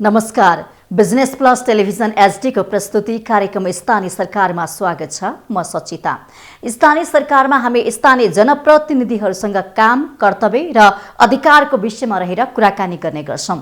नमस्कार। Business plus television HD को प्रस्तुति कार्यक्रम स्थानीय सरकारमा स्वागत छ। म सचिता। स्थानीय सरकारमा हामी स्थानीय जनप्रतिनिधिहरूसँग काम, कर्तव्य र अधिकारको विषयमा रहेर कुराकानी गर्ने गर्छौं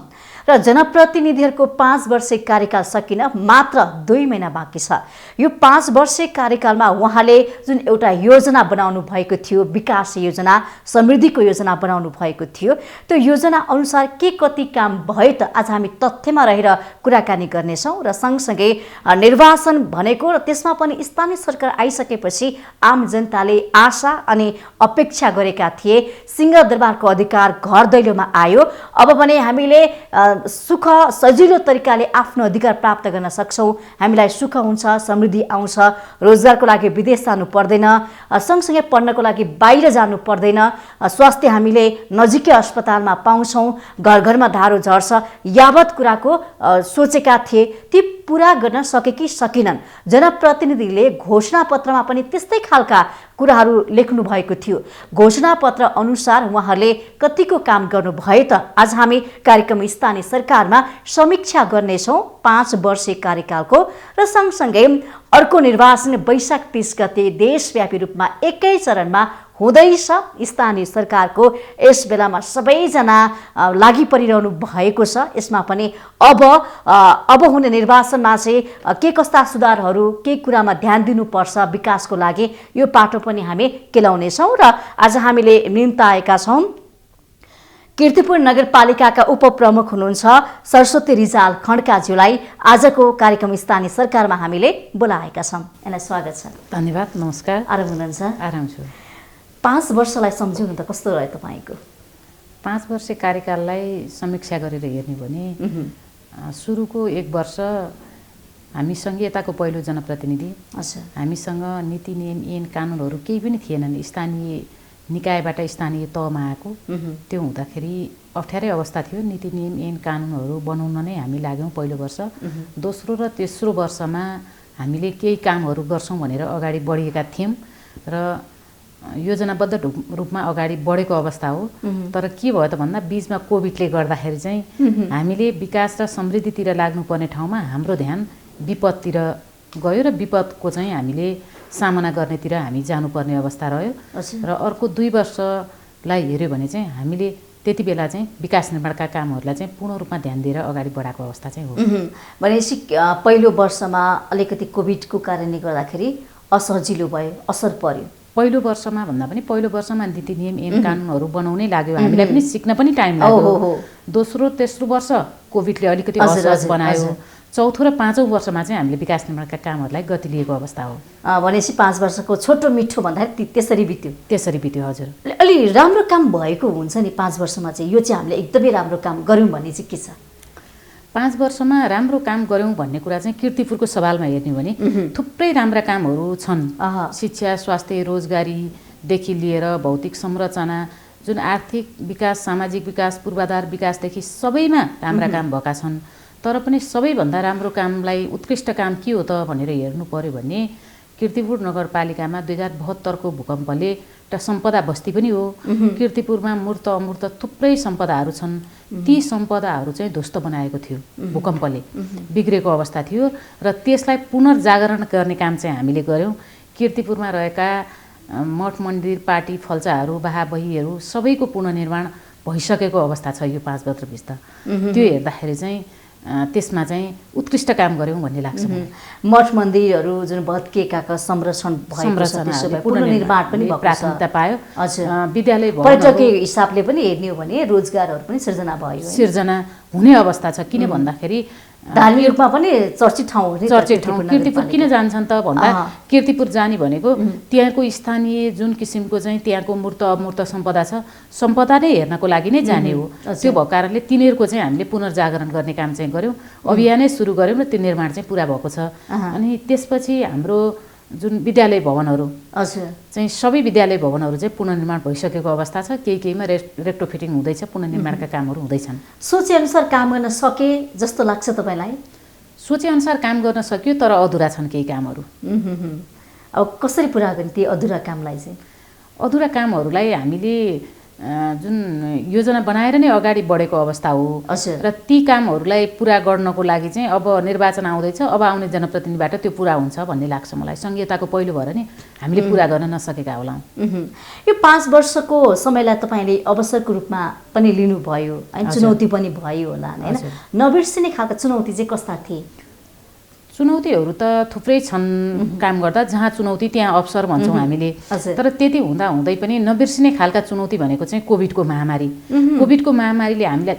र जनप्रतिनिधिहरूको 5 वर्षे कार्यकाल सकिन मात्र 2 महिना बाँकी छ। यो 5 वर्षे कार्यकालमा उहाँले जुन एउटा योजना बनाउनु भएको थियो, विकास योजना, समृद्धिको योजना बनाउनु भएको थियो, त्यो योजना अनुसार के कति काम भयो त आज हामी तथ्यमा रहेर कुराकानी गर्नेछौं र सँगसँगै निर्वाचन भनेको र त्यसमा पनि स्थानीय सरकार आइसकेपछि आम जनताले आशा अनि अपेक्षा गरेका थिए सिंहदरबारको अधिकार घर दैलोमा आयो। अब भने हामीले सुख सजिलो तरिकाले आफ्नो अधिकार प्राप्त गर्न सक्छौं। हामीलाई सुख हुन्छ, समृद्धि आउँछ, रोजगारको लागि विदेश जानु पर्दैन, सँगसँगै पढ्नको लागि बाहिर जानु पर्दैन, स्वास्थ्य हामीले नजिकै अस्पतालमा पाउँछौं, घर घरमा धारो झर्छ। यावत कुराको सोचेका थिए ती पूरा गर्न सके कि सकेनन्। जनप्रतिनिधिले घोषणापत्रमा पनि त्यस्तै खालका कुराहरू लेख्नु भएको थियो। घोषणापत्र अनुसार उहाँहरूले कतिको काम गर्नु भयो त आज हामी कार्यक्रम स्थानीय सरकारमा समीक्षा गर्नेछौं 5 वर्षे कार्यकालको र सँगसँगै अर्को निर्वाचन वैशाख 30 गते देशव्यापी रूपमा एकै चरणमा हुँदैछ। स्थानीय सरकारको यस बेलामा सबैजना लागि परिरहनु भएको छ। यसमा पनि अब हुने निर्वाचनमा चाहिँ के कस्ता सुधारहरू, के कुरामा ध्यान दिनुपर्छ विकासको लागि, यो पाटो पनि हामी केलाउनेछौँ र आज हामीले निम्ताएका छौँ कीर्तिपुर नगरपालिकाका उपप्रमुख हुनुहुन्छ सरस्वती रिजाल खड्काज्यूलाई आजको कार्यक्रम स्थानीय सरकारमा हामीले बोलाएका छौँ। यहाँलाई स्वागत छ। धन्यवाद। नमस्कार। आराम हुनुहुन्छ? आराम छु। 5 वर्षलाई सम्झिनु त कस्तो रह्यो तपाईँको? 5 वर्ष कार्यकाललाई समीक्षा गरेर हेर्ने भने सुरुको 1 वर्ष हामी संघीयताको पहिलो जनप्रतिनिधि, हामीसँग नीति नियम ऐन कानुनहरू केही पनि थिएनन्। स्थानीय निकायबाट स्थानीय तहमा आएको त्यो हुँदाखेरि अप्ठ्यारै अवस्था थियो। नीति नियम ऐन कानुनहरू बनाउन नै हामी लाग्यौँ पहिलो वर्ष। दोस्रो र तेस्रो वर्षमा हामीले केही कामहरू गर्छौँ भनेर अगाडि बढेका थियौँ र योजनाबद्ध रूपमा अगाडि बढेको अवस्था हो। तर के भयो त भन्दा बीचमा कोभिडले गर्दाखेरि चाहिँ हामीले विकास र समृद्धितिर लाग्नुपर्ने ठाउँमा हाम्रो ध्यान विपदतिर गयो र विपदको चाहिँ हामीले सामना गर्नेतिर हामी जानुपर्ने अवस्था रह्यो। र अर्को 2 वर्षलाई हेऱ्यो भने चाहिँ हामीले त्यति बेला चाहिँ विकास निर्माणका कामहरूलाई चाहिँ पूर्ण रूपमा ध्यान दिएर अगाडि बढाएको अवस्था चाहिँ हो। भनेपछि पहिलो वर्षमा अलिकति कोभिडको कारणले गर्दाखेरि असजिलो भयो, असर पर्यो। पहिलो वर्षमा भन्दा पनि पहिलो वर्षमा नीति नियम ऐन कानुनहरू बनाउनै लाग्यो, हामीलाई पनि सिक्न पनि टाइम लाग्यो। दोस्रो तेस्रो वर्ष कोभिडले अलिकति असहज बनायो। चौथो र 5औं वर्षमा चाहिँ हामीले विकास निर्माणका कामहरूलाई गति लिएको अवस्था हो। भनेपछि 5 वर्षको छोटो मिठो भन्दाखेरि त्यसरी बित्यो। हजुर। अलि राम्रो काम भएको हुन्छ नि 5 वर्षमा चाहिँ, यो चाहिँ हामीले एकदमै राम्रो काम गऱ्यौँ भन्ने चाहिँ के छ? 5 वर्षमा राम्रो काम गऱ्यौँ भन्ने कुरा चाहिँ कीर्तिपुरको सवालमा हेर्ने हो भने थुप्रै राम्रा कामहरू छन्। शिक्षा, स्वास्थ्य, रोजगारीदेखि लिएर भौतिक संरचना, जुन आर्थिक विकास, सामाजिक विकास, पूर्वाधार विकासदेखि सबैमा राम्रा काम भएका छन्। तर पनि सबैभन्दा राम्रो कामलाई उत्कृष्ट काम के हो त भनेर हेर्नु पर्यो भने कीर्तिपुर नगरपालिकामा 2072 को भूकम्पले एउटा सम्पदा बस्ती पनि हो। कीर्तिपुरमा मूर्त अमूर्त थुप्रै सम्पदाहरू छन्। ती सम्पदाहरू चाहिँ ध्वस्त बनाएको थियो भूकम्पले, बिग्रेको अवस्था थियो र त्यसलाई पुनर्जागरण गर्ने काम चाहिँ हामीले गर्यौँ। कीर्तिपुरमा रहेका मठ मन्दिर, पार्टी फल्चाहरू, बाहाबहीहरू सबैको पुनर्निर्माण भइसकेको अवस्था छ यो 5 वर्षभित्र। त्यो हेर्दाखेरि चाहिँ त्यसमा चाहिँ उत्कृष्ट काम गऱ्यौँ भन्ने लाग्छ। मठ मन्दिरहरू जुन भत्किएका संरक्षण भएको छ, पुनर्निर्माण पनि प्राथमिकता पायो। विद्यालय पर्यटकीय हिसाबले पनि हेर्ने हो भने रोजगारहरू पनि सिर्जना भयो, सिर्जना हुने अवस्था छ। किन भन्दाखेरि धार्मिक रूपमा पनि चर्चित ठाउँ हो। कीर्तिपुर किन जान्छन् त भन्दा कीर्तिपुर जाने भनेको त्यहाँको स्थानीय जुन किसिमको चाहिँ त्यहाँको मूर्त अमूर्त सम्पदा छ, सम्पदा नै हेर्नको लागि नै जाने हो। त्यो भएको कारणले तिनीहरूको चाहिँ हामीले पुनर्जागरण गर्ने काम चाहिँ गऱ्यौँ, अभियानै सुरु गऱ्यौँ र त्यो निर्माण चाहिँ पुरा भएको छ। अनि त्यसपछि हाम्रो जुन विद्यालय भवनहरू चाहिँ सबै विद्यालय भवनहरू चाहिँ पुनर्निर्माण भइसकेको अवस्था छ। केहीमा रेट्रोफिटिङ हुँदैछ, पुनर्निर्माणका कामहरू हुँदैछन्। सोचेअनुसार काम गर्न सके जस्तो लाग्छ तपाईँलाई? सोचेअनुसार काम गर्न सकियो तर अधुरा छन् केही कामहरू। अब कसरी पुरा गर्ने ती अधुरा कामलाई चाहिँ? अधुरा कामहरूलाई हामीले जुन योजना बनाएर नै अगाडि बढेको अवस्था हो र ती कामहरूलाई पुरा गर्नको लागि चाहिँ अब निर्वाचन आउँदैछ, अब आउने जनप्रतिनिधिबाट त्यो पुरा हुन्छ भन्ने लाग्छ मलाई। सङ्घीयताको पहिलो भएर नि हामीले पुरा गर्न नसकेका होलाौँ। यो 5 वर्षको समयलाई तपाईँले अवसरको रूपमा पनि लिनुभयो होइन, चुनौती पनि भयो होला होइन, नबिर्सिने खालका चुनौती चाहिँ कस्ता थिए? चुनौतीहरू त थुप्रै छन् काम गर्दा, जहाँ चुनौती त्यहाँ अवसर भन्छौँ हामीले। तर त्यति हुँदा हुँदै पनि नबिर्सिने खालका चुनौती भनेको चाहिँ कोभिडको महामारी। कोभिडको महामारीले हामीलाई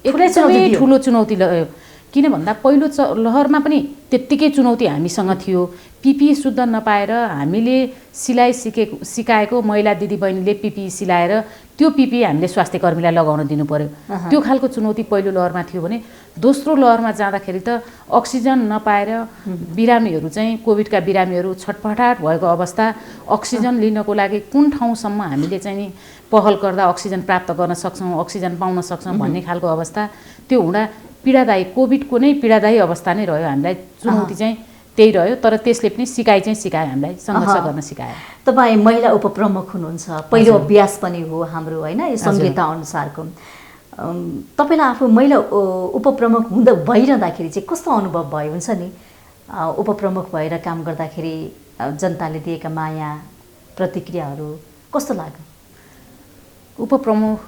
एकदमै ठुलो चुनौती ल्यायो। किन भन्दा पहिलो लहरमा पनि त्यत्तिकै चुनौती हामीसँग थियो। पिपिई शुद्ध नपाएर हामीले सिकाएको महिला दिदीबहिनीले पिपिई सिलाएर त्यो पिपिई हामीले स्वास्थ्य कर्मीलाई लगाउन दिनु पर्यो। त्यो खालको चुनौती पहिलो लहरमा थियो भने दोस्रो लहरमा जाँदाखेरि त अक्सिजन नपाएर बिरामीहरू चाहिँ कोभिडका बिरामीहरू छटपटाट भएको अवस्था, अक्सिजन लिनको लागि कुन ठाउँसम्म हामीले चाहिँ नि पहल गर्दा अक्सिजन प्राप्त गर्न सक्छौँ, अक्सिजन पाउन सक्छौँ भन्ने खालको अवस्था त्यो हुँदा पीडादायी, कोभिडको नै पीडादायी अवस्था नै रह्यो। हामीलाई चुनौती चाहिँ त्यही रह्यो। तर त्यसले पनि सिकायो हामीलाई, सङ्घर्ष गर्न सिकायो। तपाईँ महिला उपप्रमुख हुनुहुन्छ, पहिलो अभ्यास पनि हो हाम्रो होइन यो संहिता अनुसारको। तपाईँलाई आफू महिला उपप्रमुख भइरहँदाखेरि चाहिँ कस्तो अनुभव भयो? हुन्छ नि उपप्रमुख भएर काम गर्दाखेरि जनताले दिएका माया प्रतिक्रियाहरू कस्तो लाग्यो? उपप्रमुख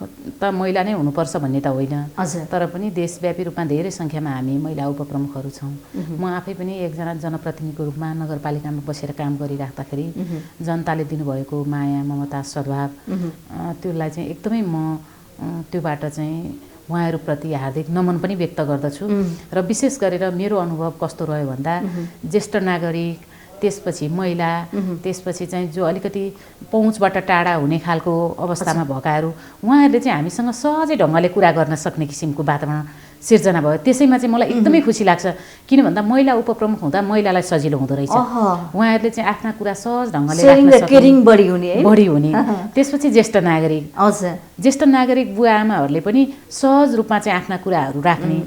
त महिला नै हुनुपर्छ भन्ने त होइन, तर पनि देशव्यापी रूपमा धेरै सङ्ख्यामा हामी महिला उपप्रमुखहरू छौँ। म आफै पनि एकजना जनप्रतिनिधिको रूपमा नगरपालिकामा बसेर काम गरिराख्दाखेरि जनताले दिनुभएको माया, ममता, सद्भाव त्यसलाई चाहिँ एकदमै म त्योबाट चाहिँ उहाँहरूप्रति हार्दिक नमन पनि व्यक्त गर्दछु। र विशेष गरेर मेरो अनुभव कस्तो रह्यो भन्दा ज्येष्ठ नागरिक, त्यसपछि महिला, त्यसपछि चाहिँ जो अलिकति पहुँचबाट टाढा हुने खालको अवस्थामा भएकाहरू, उहाँहरूले चाहिँ हामीसँग सहजै ढङ्गले कुरा गर्न सक्ने किसिमको वातावरण सिर्जना भयो। त्यसैमा चाहिँ मलाई एकदमै खुसी लाग्छ। किन भन्दा महिला उपप्रमुख हुँदा महिलालाई सजिलो हुँदो रहेछ। उहाँहरूले चाहिँ आफ्ना कुरा सहज ढङ्गले राख्न सक्ने, बढी हुने। त्यसपछि ज्येष्ठ नागरिक बुवा आमाहरूले पनि सहज रूपमा चाहिँ आफ्ना कुराहरू राख्ने।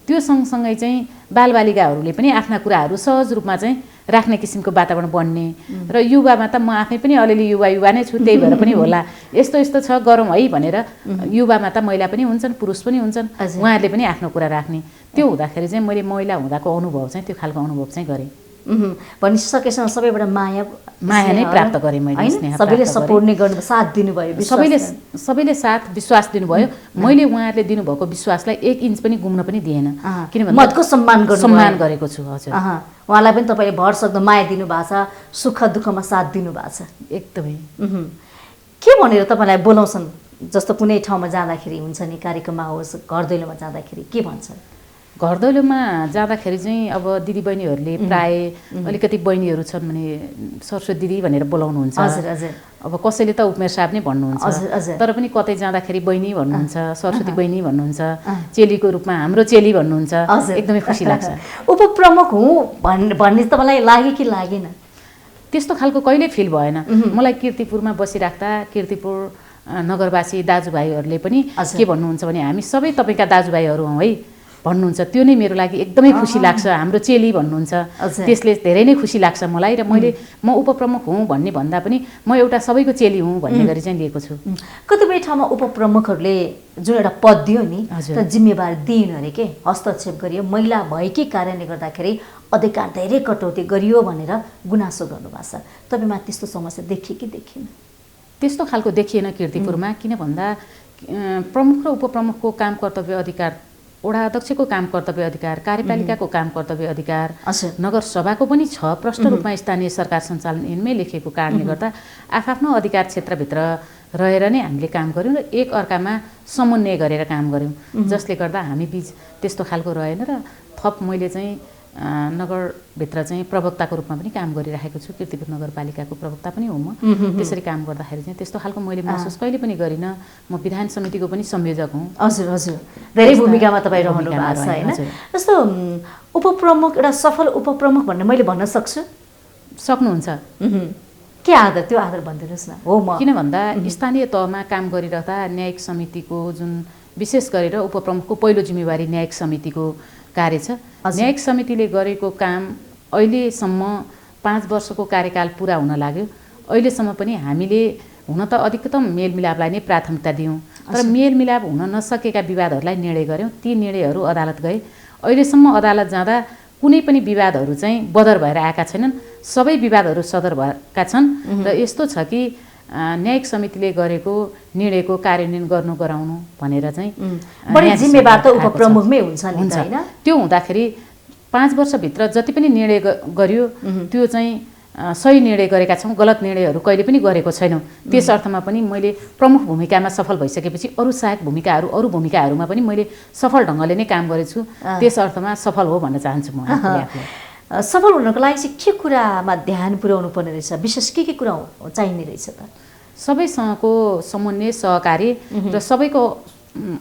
त्यो सँगसँगै चाहिँ बालबालिकाहरूले पनि आफ्ना कुराहरू सहज रूपमा चाहिँ राख्ने किसिमको वातावरण बन्ने। र युवामा त म आफै पनि अलिअलि युवा नै छु, त्यही भएर पनि होला यस्तो यस्तो छ गरौँ है भनेर युवामा त महिला पनि हुन्छन्, पुरुष पनि हुन्छन्, उहाँहरूले पनि आफ्नो कुरा राख्ने। त्यो हुँदाखेरि चाहिँ मैले महिला हुँदाको अनुभव चाहिँ त्यो खालको अनुभव चाहिँ गरेँ। भनिसकेसम्म सबैबाट माया नै प्राप्त गरेँ मैले। सबैले सपोर्ट नै गर्नु, साथ दिनुभयो, सबैले साथ विश्वास दिनुभयो। मैले उहाँहरूले दिनुभएको विश्वासलाई 1 इन्च पनि गुम्न पनि दिएन। किनभने मतको सम्मान गरेको छु। हजुर, उहाँलाई पनि तपाईँले भरसक्दो माया दिनुभएको छ, सुख दुःखमा साथ दिनुभएको छ। एकदमै। के भनेर तपाईँलाई बोलाउँछन्? जस्तो कुनै ठाउँमा जाँदाखेरि हुन्छ नि, कार्यक्रममा होस्, घर दैलोमा जाँदाखेरि के भन्छन्? घर दैलोमा जाँदाखेरि चाहिँ अब दिदीबहिनीहरूले प्राय अलिकति बहिनीहरू छन् भने सरस्वती दिदी भनेर बोलाउनुहुन्छ। अब कसैले त उपमेर साहब नै भन्नुहुन्छ, तर पनि कतै जाँदाखेरि बहिनी भन्नुहुन्छ, सरस्वती बहिनी भन्नुहुन्छ, चेलीको रूपमा हाम्रो चेली भन्नुहुन्छ। एकदमै खुसी लाग्छ। उपप्रमुख हुँ भन्ने तपाईँलाई लाग्यो कि लागेन? त्यस्तो खालको कहिल्यै फिल भएन मलाई। कीर्तिपुरमा बसिराख्दा कीर्तिपुर नगरवासी दाजुभाइहरूले पनि के भन्नुहुन्छ भने हामी सबै तपाईँका दाजुभाइहरू हौँ है भन्नुहुन्छ। त्यो नै मेरो लागि एकदमै खुसी लाग्छ। हाम्रो चेली भन्नुहुन्छ, त्यसले धेरै नै खुसी लाग्छ मलाई। र म उपप्रमुख हुँ भन्ने भन्दा पनि म एउटा सबैको चेली हुँ भन्ने गरी चाहिँ लिएको छु। कतिपय ठाउँमा उपप्रमुखहरूले जुन एउटा पद दियो नि, त जिम्मेवारी दिएन अरे के, हस्तक्षेप गरियो, महिला भएकै कारणले गर्दाखेरि अधिकार धेरै कटौती गरियो भनेर गुनासो गर्नुभएको छ। तपाईँमा त्यस्तो समस्या देखियो कि देखिएन? त्यस्तो खालको देखिएन कीर्तिपुरमा। किन भन्दा प्रमुख र उपप्रमुखको काम कर्तव्य अधिकार, वडा अध्यक्षको काम कर्तव्य अधिकार, कार्यपालिकाको काम कर्तव्य अधिकार, नगरसभाको पनि छ प्रष्ट रूपमा स्थानीय सरकार सञ्चालन ऐनमै लेखिएको कारणले गर्दा आफ्नो अधिकार क्षेत्रभित्र रहेर नै हामीले काम गऱ्यौँ र एक अर्कामा समन्वय गरेर काम गऱ्यौँ, जसले गर्दा हामी बीच त्यस्तो खालको रहेन। र थप मैले चाहिँ नगरभित्र चाहिँ प्रवक्ताको रूपमा पनि काम गरिराखेको छु। कीर्तिपुर नगरपालिकाको प्रवक्ता पनि हो म। त्यसरी काम गर्दाखेरि चाहिँ त्यस्तो खालको मैले महसुस कहिले पनि गरिनँ। म विधान समितिको पनि संयोजक हुँ। हजुर, धेरै भूमिकामा तपाईँ रहनु भएको छ होइन? जस्तो उपप्रमुख, एउटा सफल उपप्रमुख भन्ने मैले भन्न सक्नुहुन्छ? के आधार, त्यो आधार भनिदिनुहोस् न। हो म किन भन्दा स्थानीय तहमा काम गरिरहँदा न्यायिक समितिको जुन विशेष गरेर उपप्रमुखको पहिलो जिम्मेवारी न्यायिक समितिको कार्य छ। न्यायिक समितिले गरेको काम अहिलेसम्म 5 वर्षको कार्यकाल पुरा हुन लाग्यो। अहिलेसम्म पनि हामीले हुन त अधिकतम मेलमिलापलाई नै प्राथमिकता दियौँ, तर मेलमिलाप हुन नसकेका विवादहरूलाई निर्णय गऱ्यौँ। ती निर्णयहरू अदालत गए। अहिलेसम्म अदालत जाँदा कुनै पनि विवादहरू चाहिँ बदर भएर आएका छैनन्, सबै विवादहरू सदर भएका छन्। र यस्तो छ कि न्यायिक समितिले गरेको निर्णयको कार्यान्वयन गराउनु भनेर चाहिँ बढी जिम्मेवार त उपप्रमुखमै हुन्छ नि हैन। त्यो हुँदाखेरि 5 वर्षभित्र जति पनि निर्णय गरियो त्यो चाहिँ सही निर्णय गरेका छौँ, गलत निर्णयहरू कहिले पनि गरेको छैनौँ। त्यस अर्थमा पनि मैले प्रमुख भूमिकामा सफल भइसकेपछि अरू सहायक भूमिकाहरू अरू भूमिकाहरूमा पनि मैले सफल ढङ्गले नै काम गरेछु। त्यस अर्थमा सफल हो भन्न चाहन्छु म आफूले। सफल हुनको लागि चाहिँ के कुरामा ध्यान पुर्याउनु पर्ने रहेछ, विशेष के कुरा चाहिने रहेछ त? सबैसँगको समन्वय, सहकारी र सबैको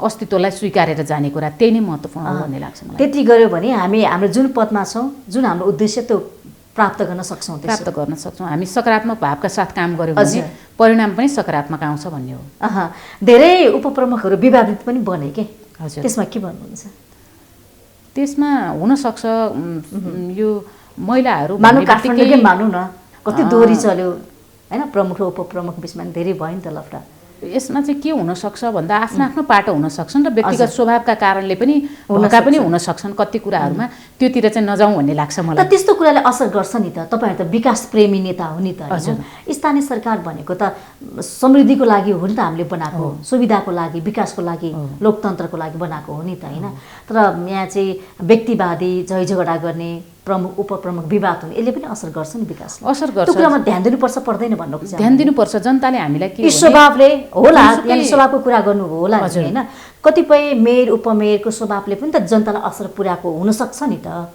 अस्तित्वलाई स्वीकारेर जाने कुरा, त्यही नै महत्त्वपूर्ण हो भन्ने लाग्छ मलाई। त्यति गर्यो भने हामी हाम्रो जुन पदमा छौँ, जुन हाम्रो उद्देश्य त्यो प्राप्त गर्न सक्छौँ। हामी सकारात्मक भावका साथ काम गऱ्यौँ भने परिणाम पनि सकारात्मक आउँछ भन्ने हो। धेरै उपप्रमुखहरू विवादित पनि बने के? हजुर, त्यसमा के भन्नुहुन्छ? त्यसमा हुनसक्छ यो महिलाहरू मानौँ काठमाडौँकै मानौँ न, कति दोहोरी चल्यो हैन, प्रमुख र उपप्रमुख बिचमा धेरै भयो नि त लफडा। यसमा चाहिँ के हुनसक्छ भन्दा आफ्नो आफ्नो पाटो हुन सक्छन् र व्यक्तिगत स्वभावका कारणले पनि हुनका पनि हुन सक्छन् कति कुराहरूमा। त्योतिर चाहिँ नजाउँ भन्ने लाग्छ मलाई। त त्यस्तो कुराले असर गर्छ नि त। तपाईँहरू त विकास प्रेमी नेता हो नि त हैन। स्थानीय सरकार भनेको त समृद्धिको लागि हो नि त, हामीले बनाएको, सुविधाको लागि, विकासको लागि, लोकतन्त्रको लागि बनाएको हो नि त हैन। तर यहाँ चाहिँ व्यक्तिवादी झैझगडा गर्ने, प्रमुख उपप्रमुख विवाद हुने, यसले पनि असर गर्छ नि विकासलाई। असर गर्छ। त्यो कुरामा ध्यान दिनुपर्छ पर्दैन भन्नु खोजेँ। ध्यान दिनुपर्छ। जनताले हामीलाई के स्वभावले होला, यहाँ स्वभावको कुरा गर्नु होला हैन। कतिपय मेयर उपमेयरको स्वभावले पनि त जनतालाई असर पुर्याएको हुनसक्छ नि त।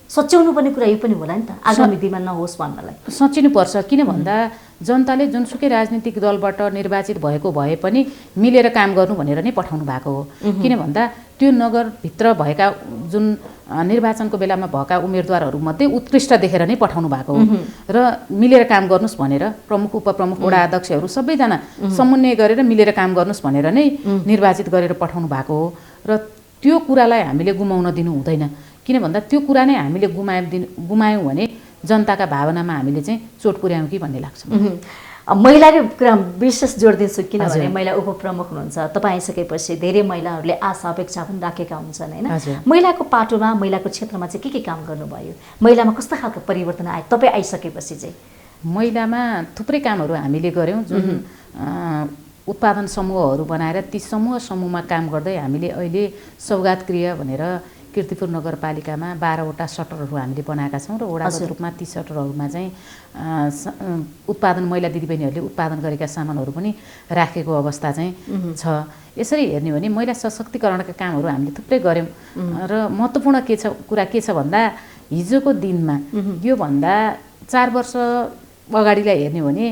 सच्याउनु पर्ने कुरा यो पनि होला नि त, आगामी दिनमा नहोस् भन्नलाई। सचिनुपर्छ। किन भन्दा जनताले जुनसुकै राजनीतिक दलबाट निर्वाचित भएको भए पनि मिलेर काम गर्नु भनेर नै पठाउनु भएको हो। किन भन्दा त्यो नगरभित्र भएका जुन निर्वाचनको बेलामा भएका उम्मेदवारहरूमध्ये उत्कृष्ट देखेर नै पठाउनु भएको हो र मिलेर काम गर्नुहोस् भनेर प्रमुख उपप्रमुख वडा अध्यक्षहरू सबैजना समन्वय गरेर मिलेर काम गर्नुहोस् भनेर नै निर्वाचित गरेर पठाउनु भएको हो। र त्यो कुरालाई हामीले गुमाउन दिनु हुँदैन। किन भन्दा त्यो कुरा नै हामीले गुमायौँ भने जनताका भावनामा हामीले चाहिँ चोट पुर्यायौँ कि भन्ने लाग्छ। महिलाको कुरा विशेष जोड दिन्छु, किनभने महिला उपप्रमुख हुनुहुन्छ। तपाईँ आइसकेपछि धेरै महिलाहरूले आशा अपेक्षा पनि राखेका हुन्छन् हैन। महिलाको पाटोमा, महिलाको क्षेत्रमा चाहिँ के काम गर्नुभयो? महिलामा कस्तो खालको परिवर्तन आयो तपाईँ आइसकेपछि चाहिँ? महिलामा थुप्रै कामहरू हामीले गऱ्यौँ। जुन उत्पादन समूहहरू बनाएर ती समूहमा काम गर्दै हामीले अहिले सौगात गृह भनेर कीर्तिपुर नगरपालिकामा 12वटा सटरहरू हामीले बनाएका छौँ र वडागत रूपमा ती सटरहरूमा चाहिँ उत्पादन महिला दिदीबहिनीहरूले उत्पादन गरेका सामानहरू पनि राखेको अवस्था चाहिँ छ। यसरी हेर्ने हो भने महिला सशक्तिकरणका कामहरू हामीले थुप्रै गऱ्यौँ। र महत्त्वपूर्ण कुरा के छ भन्दा हिजोको दिनमा योभन्दा 4 वर्ष अगाडिलाई हेर्ने हो भने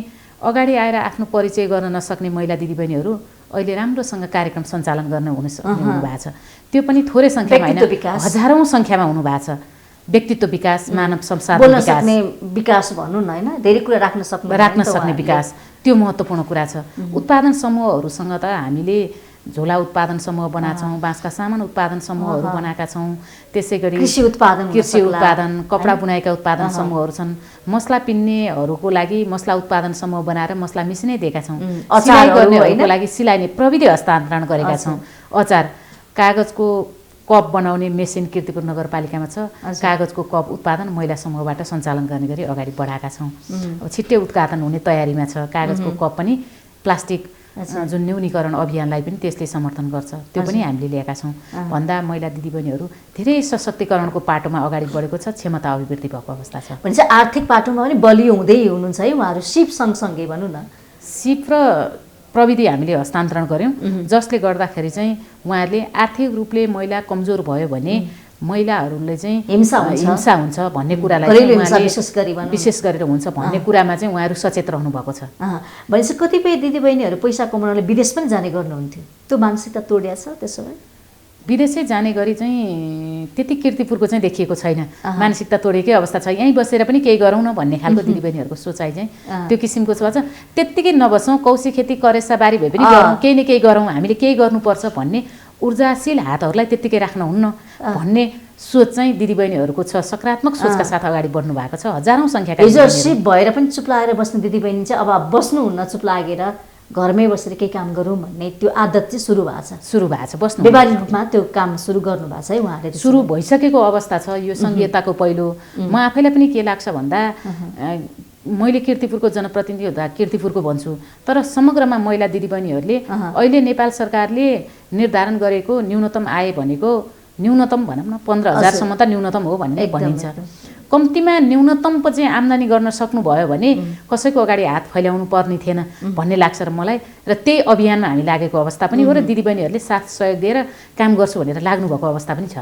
अगाडि आएर आफ्नो परिचय गर्न नसक्ने महिला दिदीबहिनीहरू अहिले राम्रोसँग कार्यक्रम सञ्चालन गर्न हुनुभएको छ। त्यो पनि थोरै सङ्ख्यामा होइन, हजारौँ सङ्ख्यामा हुनुभएको छ। व्यक्तित्व विकास, मानव संसाधन विकास भनौँ न हैन, धेरै कुरा राख्न सक्ने विकास, त्यो महत्त्वपूर्ण कुरा छ। उत्पादन समूहहरूसँग त हामीले झोला उत्पादन समूह बनाएछौँ, बाँसका सामान उत्पादन समूहहरू बनाएका छौँ। त्यसै गरी कृषि उत्पादन, कपडा बुनाइका उत्पादन समूहहरू छन्। मसला पिन्नेहरूको लागि मसला उत्पादन समूह बनाएर मसला मिसिनै दिएका छौँ। सिलाइ गर्नेहरूको लागि सिलाइ प्रविधि हस्तान्तरण गरेका छौँ। अचार, कागजको कप बनाउने मेसिन कीर्तिपुर नगरपालिकामा छ। कागजको कप उत्पादन महिला समूहबाट सञ्चालन गर्ने गरी अगाडि बढाएका छौँ। अब छिट्टै उत्पादन हुने तयारीमा छ। कागजको कप पनि प्लास्टिक जुन न्यूनीकरण अभियानलाई पनि त्यसले समर्थन गर्छ, त्यो पनि हामीले ल्याएका छौँ। भन्दा महिला दिदीबहिनीहरू धेरै सशक्तिकरणको पाटोमा अगाडि बढेको छ, क्षमता अभिवृद्धि भएको अवस्था छ। भनेपछि आर्थिक पाटोमा पनि बलियो हुँदै हुनुहुन्छ है उहाँहरू, सिप सँगसँगै भनौँ न। सिप र प्रविधि हामीले हस्तान्तरण गऱ्यौँ, जसले गर्दाखेरि चाहिँ उहाँहरूले आर्थिक रूपले महिला कमजोर भयो भने महिलाहरूले चाहिँ हिंसा हुन्छ भन्ने कुरालाई विशेष गरेर हुन्छ भन्ने कुरामा चाहिँ उहाँहरू सचेत रहनु भएको छ। भनेपछि कतिपय दिदीबहिनीहरू पैसा कमाउनले विदेश पनि जाने गर्नुहुन्थ्यो, त्यो मानसिकता तोडिया छ त्यसो भए? विदेशै जाने गरी चाहिँ त्यति कीर्तिपुरको चाहिँ देखिएको छैन। मानसिकता तोडेकै अवस्था छ। यहीँ बसेर पनि केही गरौँ न भन्ने खालको दिदीबहिनीहरूको सोचाइ चाहिँ त्यो किसिमको छ। त्यत्तिकै नबसौँ, कौशी खेती करेसा बारी भए पनि गरौँ, केही न केही गरौँ, हामीले केही गर्नुपर्छ भन्ने ऊर्जाशील हातहरूलाई त्यत्तिकै राख्नुहुन्न भन्ने सोच चाहिँ दिदीबहिनीहरूको छ। सकारात्मक सोचका साथ अगाडि बढ्नु भएको छ। हजारौँ सङ्ख्याका हिजो भएर पनि चुप लागेर बस्ने दिदीबहिनी चाहिँ अब बस्नुहुन्न, चुप लागेर घरमै बसेर केही काम गरौँ भन्ने त्यो आदत चाहिँ सुरु भएको छ। बस्नु व्यावहारिक रूपमा त्यो काम सुरु गर्नु भएको छ है उहाँले। सुरु भइसकेको अवस्था छ यो संघीयताको पहिलो। म आफैलाई पनि के लाग्छ भन्दा मैले कीर्तिपुरको जनप्रतिनिधि हुँदा कीर्तिपुरको भन्छु, तर समग्रमा महिला दिदीबहिनीहरूले अहिले नेपाल सरकारले निर्धारण गरेको न्यूनतम आय भनेको न्यूनतम भनौँ न 15,000सम्म त न्यूनतम हो भन्ने भनिन्छ। कम्तीमा न्यूनतम चाहिँ आम्दानी गर्न सक्नुभयो भने कसैको अगाडि हात फैलाउनु पर्ने थिएन भन्ने लाग्छ र मलाई। र त्यही अभियानमा हामी लागेको अवस्था पनि हो र दिदीबहिनीहरूले साथ सहयोग दिएर काम गर्छु भनेर लाग्नुभएको अवस्था पनि छ।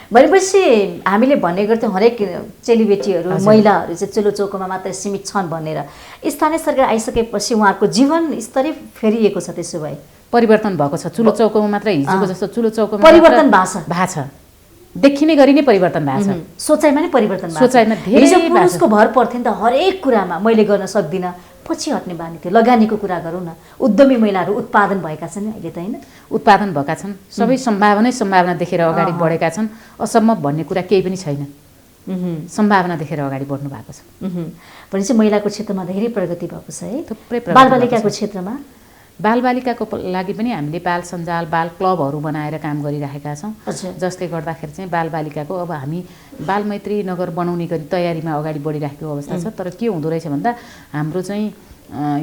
भनेपछि हामीले भन्ने गर्थ्यौँ हरेक चेलीबेटीहरू महिलाहरू चाहिँ चुलो चौकोमा मात्रै सीमित छन् भनेर। स्थानीय सरकार आइसकेपछि उहाँहरूको जीवन स्तरै फेरिएको छ। त्यसो भए परिवर्तन भएको छ। चुलो चौकोमा मात्र हिजोको जस्तो चुलो चौकोमा परिवर्तन भएको छ। देखिने गरी नै परिवर्तन भएको छ। सोचाइमा नै परिवर्तन भएको छ। सोचाइमा धेरै पुरुषको भर पर्थ्यो नि त हरेक कुरामा। मैले गर्न सक्दिनँ, पछि हट्ने बानी थियो। लगानीको कुरा गरौँ न, उद्यमी महिलाहरू उत्पादन भएका छन् अहिले त होइन? उत्पादन भएका छन्। सबै सम्भावना देखेर अगाडि बढेका छन्। असम्भव भन्ने कुरा केही पनि छैन। सम्भावना देखेर अगाडि बढ्नु भएको छ। भनेपछि महिलाको क्षेत्रमा धेरै प्रगति भएको छ है। थुप्रै बालबालिकाको क्षेत्रमा बालबालिकाको लागि पनि हामीले बाल सञ्जाल बाल क्लबहरू बनाएर काम गरिरहेका छौँ। जसले गर्दाखेरि चाहिँ बालबालिकाको अब हामी बालमैत्री नगर बनाउने गरी तयारीमा अगाडि बढिरहेको अवस्था छ। तर के हुँदो रहेछ भन्दा हाम्रो चाहिँ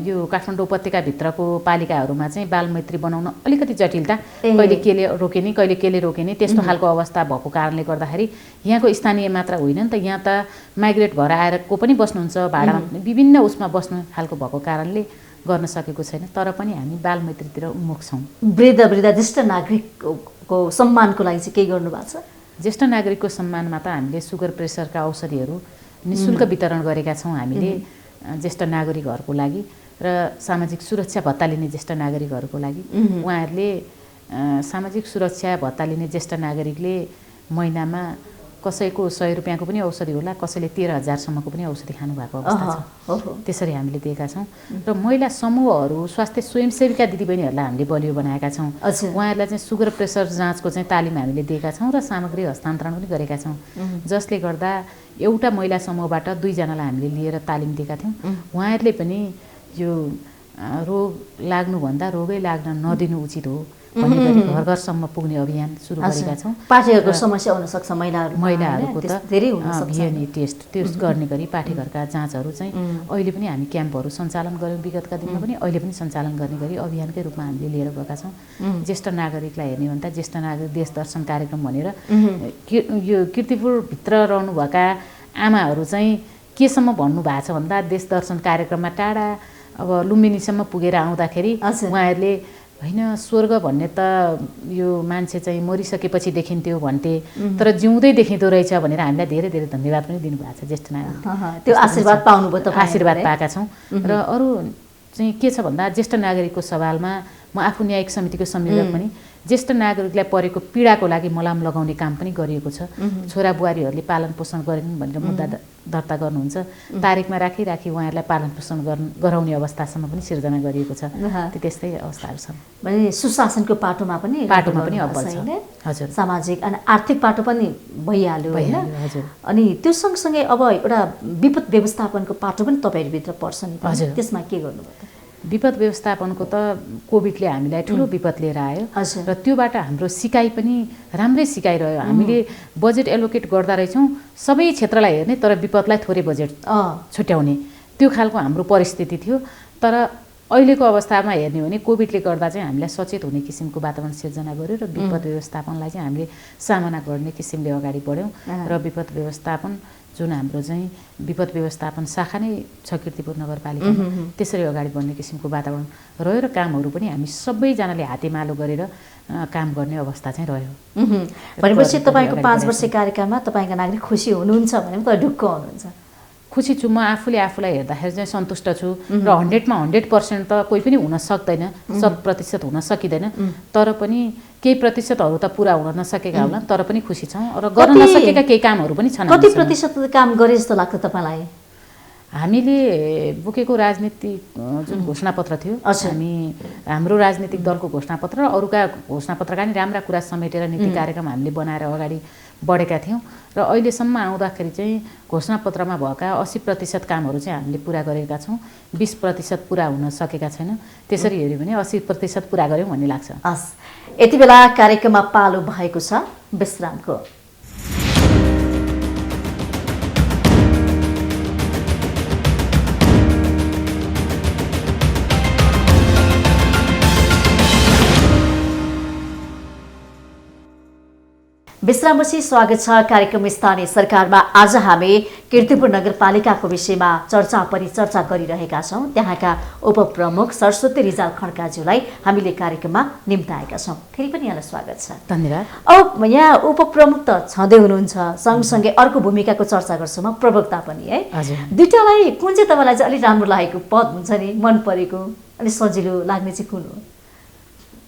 यो काठमाडौँ उपत्यकाभित्रको पालिकाहरूमा चाहिँ बालमैत्री बनाउन अलिकति जटिलता, कहिले केले रोकेनी कहिले केले रोकेनी त्यस्तो खालको अवस्था भएको कारणले गर्दाखेरि यहाँको स्थानीय मात्र होइन नि त, यहाँ त माइग्रेट भएर आएर को पनि बस्नुहुन्छ, भाडामा विभिन्न उसमा बस्नु खालको भएको कारणले गर्न सकेको छैन। तर पनि हामी बालमैत्रीतिर उन्मुख छौँ। वृद्ध ज्येष्ठ नागरिकको सम्मानको लागि चाहिँ केही गर्नु भएको छ? ज्येष्ठ नागरिकको सम्मानमा त हामीले सुगर प्रेसरका औषधिहरू निःशुल्क वितरण गरेका छौँ हामीले ज्येष्ठ नागरिकहरूको लागि र सामाजिक सुरक्षा भत्ता लिने ज्येष्ठ नागरिकहरूको लागि। उहाँहरूले सामाजिक सुरक्षा भत्ता लिने ज्येष्ठ नागरिकले महिनामा कसैको 100 रुपियाँको पनि औषधि होला, कसैले 13,000सम्मको पनि औषधि खानुभएको अवस्था छ। त्यसरी हामीले दिएका छौँ। र महिला समूहहरू स्वास्थ्य स्वयंसेविका दिदीबहिनीहरूलाई हामीले बलियो बनाएका छौँ। उहाँहरूलाई चाहिँ सुगर प्रेसर जाँचको चाहिँ तालिम हामीले दिएका छौँ र सामग्री हस्तान्तरण पनि गरेका छौँ। जसले गर्दा एउटा महिला समूहबाट 2 जनालाई हामीले लिएर तालिम दिएका थियौँ। उहाँहरूले पनि यो रोग लाग्नुभन्दा रोगै लाग्न नदिनु उचित हो भन्ने गरी घर घरसम्म पुग्ने अभियान सुरु गरेका छौँ। पाठेघरको समस्या हुन सक्छ महिलाहरूको त धेरै हुन सक्छ। भिएनए टेस्ट गर्ने गरी पाठेघरका जाँचहरू चाहिँ अहिले पनि हामी क्याम्पहरू सञ्चालन गऱ्यौँ विगतका दिनमा पनि, अहिले पनि सञ्चालन गर्ने गरी अभियानकै रूपमा हामीले लिएर गएका छौँ। ज्येष्ठ नागरिकलाई हेर्ने भन्दा ज्येष्ठ नागरिक देश दर्शन कार्यक्रम भनेर यो कीर्तिपुरभित्र रहनुभएका आमाहरू चाहिँ केसम्म भन्नुभएको छ भन्दा देश दर्शन कार्यक्रममा टाढा अब लुम्बिनीसम्म पुगेर आउँदाखेरि उहाँहरूले होइन स्वर्ग भन्ने त यो मान्छे चाहिँ मरिसकेपछि देखिन्थ्यो भन्थे, तर जिउँदै देखिँदो रहेछ भनेर हामीलाई धेरै धेरै धन्यवाद पनि दिनुभएको छ ज्येष्ठ नागरिक। त्यो आशीर्वाद पाउनुभयो तपाईँ? आशीर्वाद पाएका छौँ। र अरू चाहिँ के छ भन्दा ज्येष्ठ नागरिकको सवालमा म आफू न्यायिक समितिको संयोजक पनि ज्येष्ठ नागरिकलाई परेको पीडाको लागि मलाम लगाउने काम पनि गरिएको छ। छोरा बुहारीहरूले पालन पोषण गरेनन् भनेर मुद्दा दर्ता गर्नुहुन्छ, तारिकमा राखी उहाँहरूलाई पालन पोषण गराउने अवस्थासम्म पनि सिर्जना गरिएको छ। त्यस्तै अवस्थाहरू छन्। भने सुशासनको पाटोमा पनि अब्बल छ। हजुर। सामाजिक अनि आर्थिक पाटो पनि भइहाल्यो होइन? हजुर। अनि त्यो सँगसँगै अब एउटा विपद व्यवस्थापनको पाटो पनि तपाईँहरूभित्र पर्छ नि, त्यसमा के गर्नुभयो? विपद व्यवस्थापनको त कोभिडले हामीलाई ठुलो विपद लिएर आयो र त्योबाट हाम्रो सिकाइ पनि राम्रै सिकाइ रह्यो। हामीले बजेट एलोकेट गर्दा रहेछौँ सबै क्षेत्रलाई हेर्ने तर विपदलाई थोरै बजेट छुट्याउने, त्यो खालको हाम्रो परिस्थिति थियो। तर अहिलेको अवस्थामा हेर्ने हो भने कोभिडले गर्दा चाहिँ हामीलाई सचेत हुने किसिमको वातावरण सिर्जना गर्यो र विपद व्यवस्थापनलाई चाहिँ हामीले सामना गर्ने किसिमले अगाडि बढ्यौँ। र विपद व्यवस्थापन जुन हाम्रो चाहिँ विपद व्यवस्थापन शाखा नै छ कीर्तिपुर नगरपालिकामा, त्यसरी अगाडि बढ्ने किसिमको वातावरण रह्यो र कामहरू पनि हामी सबैजनाले हातेमालो गरेर काम गर्ने अवस्था चाहिँ रह्यो। भनेपछि तपाईँको 5 वर्ष कार्यकालमा तपाईँका नागरिक खुसी हुनुहुन्छ भने त ढुक्क हुनुहुन्छ? खुसी छु म, आफूलाई हेर्दाखेरि चाहिँ सन्तुष्ट छु र 100मा 100% त कोही पनि हुन सक्दैन, 100% हुन सकिँदैन, तर पनि केही प्रतिशतहरू त पुरा हुन नसकेका होला, तर पनि खुसी छौँ र गर्न नसकेका केही कामहरू पनि छन्। कति प्रतिशत काम गरे जस्तो लाग्छ तपाईँलाई? हामीले बोकेको राजनीतिक जुन घोषणापत्र थियो, हाम्रो राजनीतिक दलको घोषणापत्र र अरूका घोषणापत्रका नि राम्रा कुरा समेटेर नीति कार्यक्रम हामीले बनाएर अगाडि बढेका थियौँ र अहिलेसम्म आउँदाखेरि चाहिँ घोषणापत्रमा भएका 80% कामहरू चाहिँ हामीले पुरा गरेका छौँ। 20% पुरा हुन सकेका छैन। त्यसरी हेऱ्यो भने 80% पुरा गऱ्यौँ भन्ने लाग्छ। हस्, यति बेला कार्यक्रममा पालो भएको छ विश्रामको। विश्रामपछि स्वागत छ कार्यक्रम स्थानीय सरकारमा। आज हामी कीर्तिपुर नगरपालिकाको विषयमा परिचर्चा गरिरहेका छौँ। त्यहाँका उपप्रमुख सरस्वती रिजाल खड्काज्यूलाई हामीले कार्यक्रममा निम्ताएका छौँ। फेरि पनि यहाँलाई स्वागत छ। धन्यवाद। अब यहाँ उपप्रमुख त छँदै हुनुहुन्छ, सँगसँगै अर्को भूमिकाको चर्चा गर्छु म, प्रवक्ता पनि है। दुईटालाई कुन चाहिँ तपाईँलाई चाहिँ अलिक राम्रो लागेको पद हुन्छ नि, मन परेको, अलिक सजिलो लाग्ने चाहिँ कुन हो?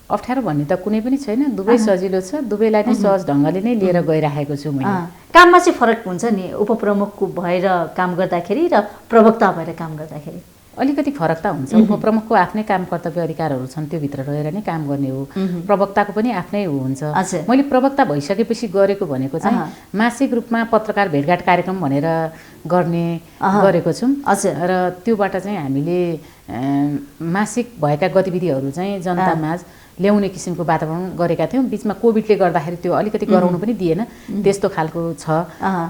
अप्ठ्यारो भन्ने त कुनै पनि छैन, दुवै सजिलो छ। दुवैलाई नै सहज ढङ्गले नै लिएर गइरहेको छु मैले। काममा चाहिँ फरक हुन्छ नि, उपप्रमुखको भएर काम गर्दाखेरि र प्रवक्ता भएर काम गर्दाखेरि? अलिकति फरक त हुन्छ। उपप्रमुखको आफ्नै काम कर्तव्य अधिकारहरू छन्, त्यो भित्र रहेर नै काम गर्ने हो। प्रवक्ताको पनि आफ्नै हुन्छ। मैले प्रवक्ता भइसकेपछि गरेको भनेको चाहिँ मासिक रूपमा पत्रकार भेटघाट कार्यक्रम भनेर गरेको छौँ र त्योबाट चाहिँ हामीले मासिक भएका गतिविधिहरू चाहिँ जनतामाझ ल्याउने किसिमको वातावरण गरेका थियौँ। बिचमा कोभिडले गर्दाखेरि त्यो अलिकति गराउनु पनि दिएन, त्यस्तो खालको छ।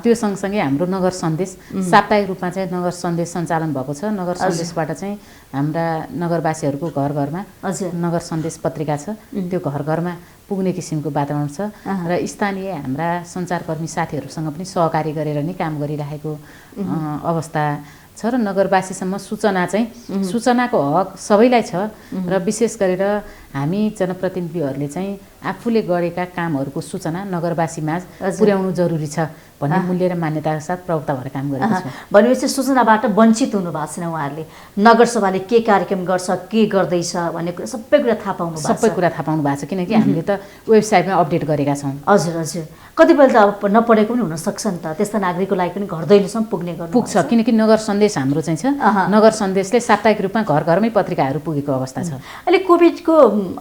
त्यो सँगसँगै हाम्रो नगर सन्देश साप्ताहिक रूपमा चाहिँ नगर सन्देश सञ्चालन भएको छ। नगर सन्देशबाट चाहिँ हाम्रा नगरवासीहरूको घर घरमा नगर सन्देश पत्रिका छ, त्यो घर घरमा पुग्ने किसिमको वातावरण छ र स्थानीय हाम्रा सञ्चारकर्मी साथीहरूसँग पनि सहकारी गरेर नै काम गरिरहेको अवस्था छ र नगरवासीसम्म सूचनाको हक सबैलाई छ र विशेष गरेर हामी जनप्रतिनिधिहरूले चाहिँ आफूले गरेका कामहरूको सूचना नगरवासीमाझ पुर्याउनु जरुरी छ भन्ने मूल्य र मान्यताका साथ प्रवक्ता भएर काम गरेको छु। भनेपछि सूचनाबाट वञ्चित हुनु भएको छैन उहाँहरूले? नगरसभाले के कार्यक्रम गर्छ, के गर्दैछ भन्ने कुरा सबै कुरा थाहा पाउनु भएको छ? सबै कुरा थाहा पाउनु भएको छ, किनकि हामीले त वेबसाइटमा अपडेट गरेका छौँ। हजुर हजुर। कतिपय त अब नपढेको पनि हुनसक्छ नि त, त्यस्ता नागरिकको लागि पनि घर दैलोसम्म पुग्छ, किनकि नगर सन्देश हाम्रो चाहिँ छ। नगर सन्देशले साप्ताहिक रूपमा घर घरमै पत्रिकाहरू पुगेको अवस्था छ। अहिले कोभिडको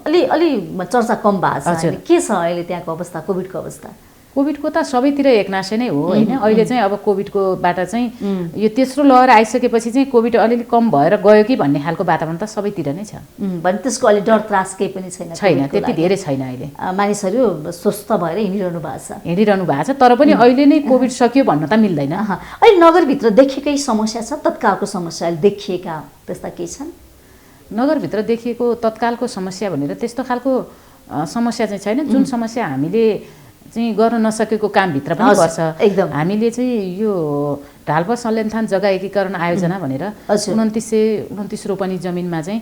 अलि चर्चा कम भएको छ, के छ अहिले त्यहाँको अवस्था, कोभिडको अवस्था? कोभिडको त सबैतिर एकनासै नै हो होइन। अहिले चाहिँ अब कोभिडकोबाट चाहिँ यो तेस्रो लहर आइसकेपछि चाहिँ कोभिड अलिअलि कम भएर गयो कि भन्ने खालको वातावरण त सबैतिर नै छ। भने त्यसको अलि डर त्रास केही पनि छैन? त्यति धेरै छैन। अहिले मानिसहरू स्वस्थ भएर हिँडिरहनु भएको छ। तर पनि अहिले नै कोभिड सकियो भन्न त मिल्दैन। अहिले नगरभित्र देखेकै समस्या छ, तत्कालको समस्या अहिले देखिएका त्यस्ता केही छन्? नगरभित्र देखिएको तत्कालको समस्या भनेर त्यस्तो खालको समस्या चाहिँ छैन। जुन समस्या हामीले चाहिँ गर्न नसकेको कामभित्र पनि पर्छ। एकदम हामीले चाहिँ यो ढालपा सल्यानथान जग्गा एकीकरण आयोजना भनेर 2929 रोपनी जमिनमा चाहिँ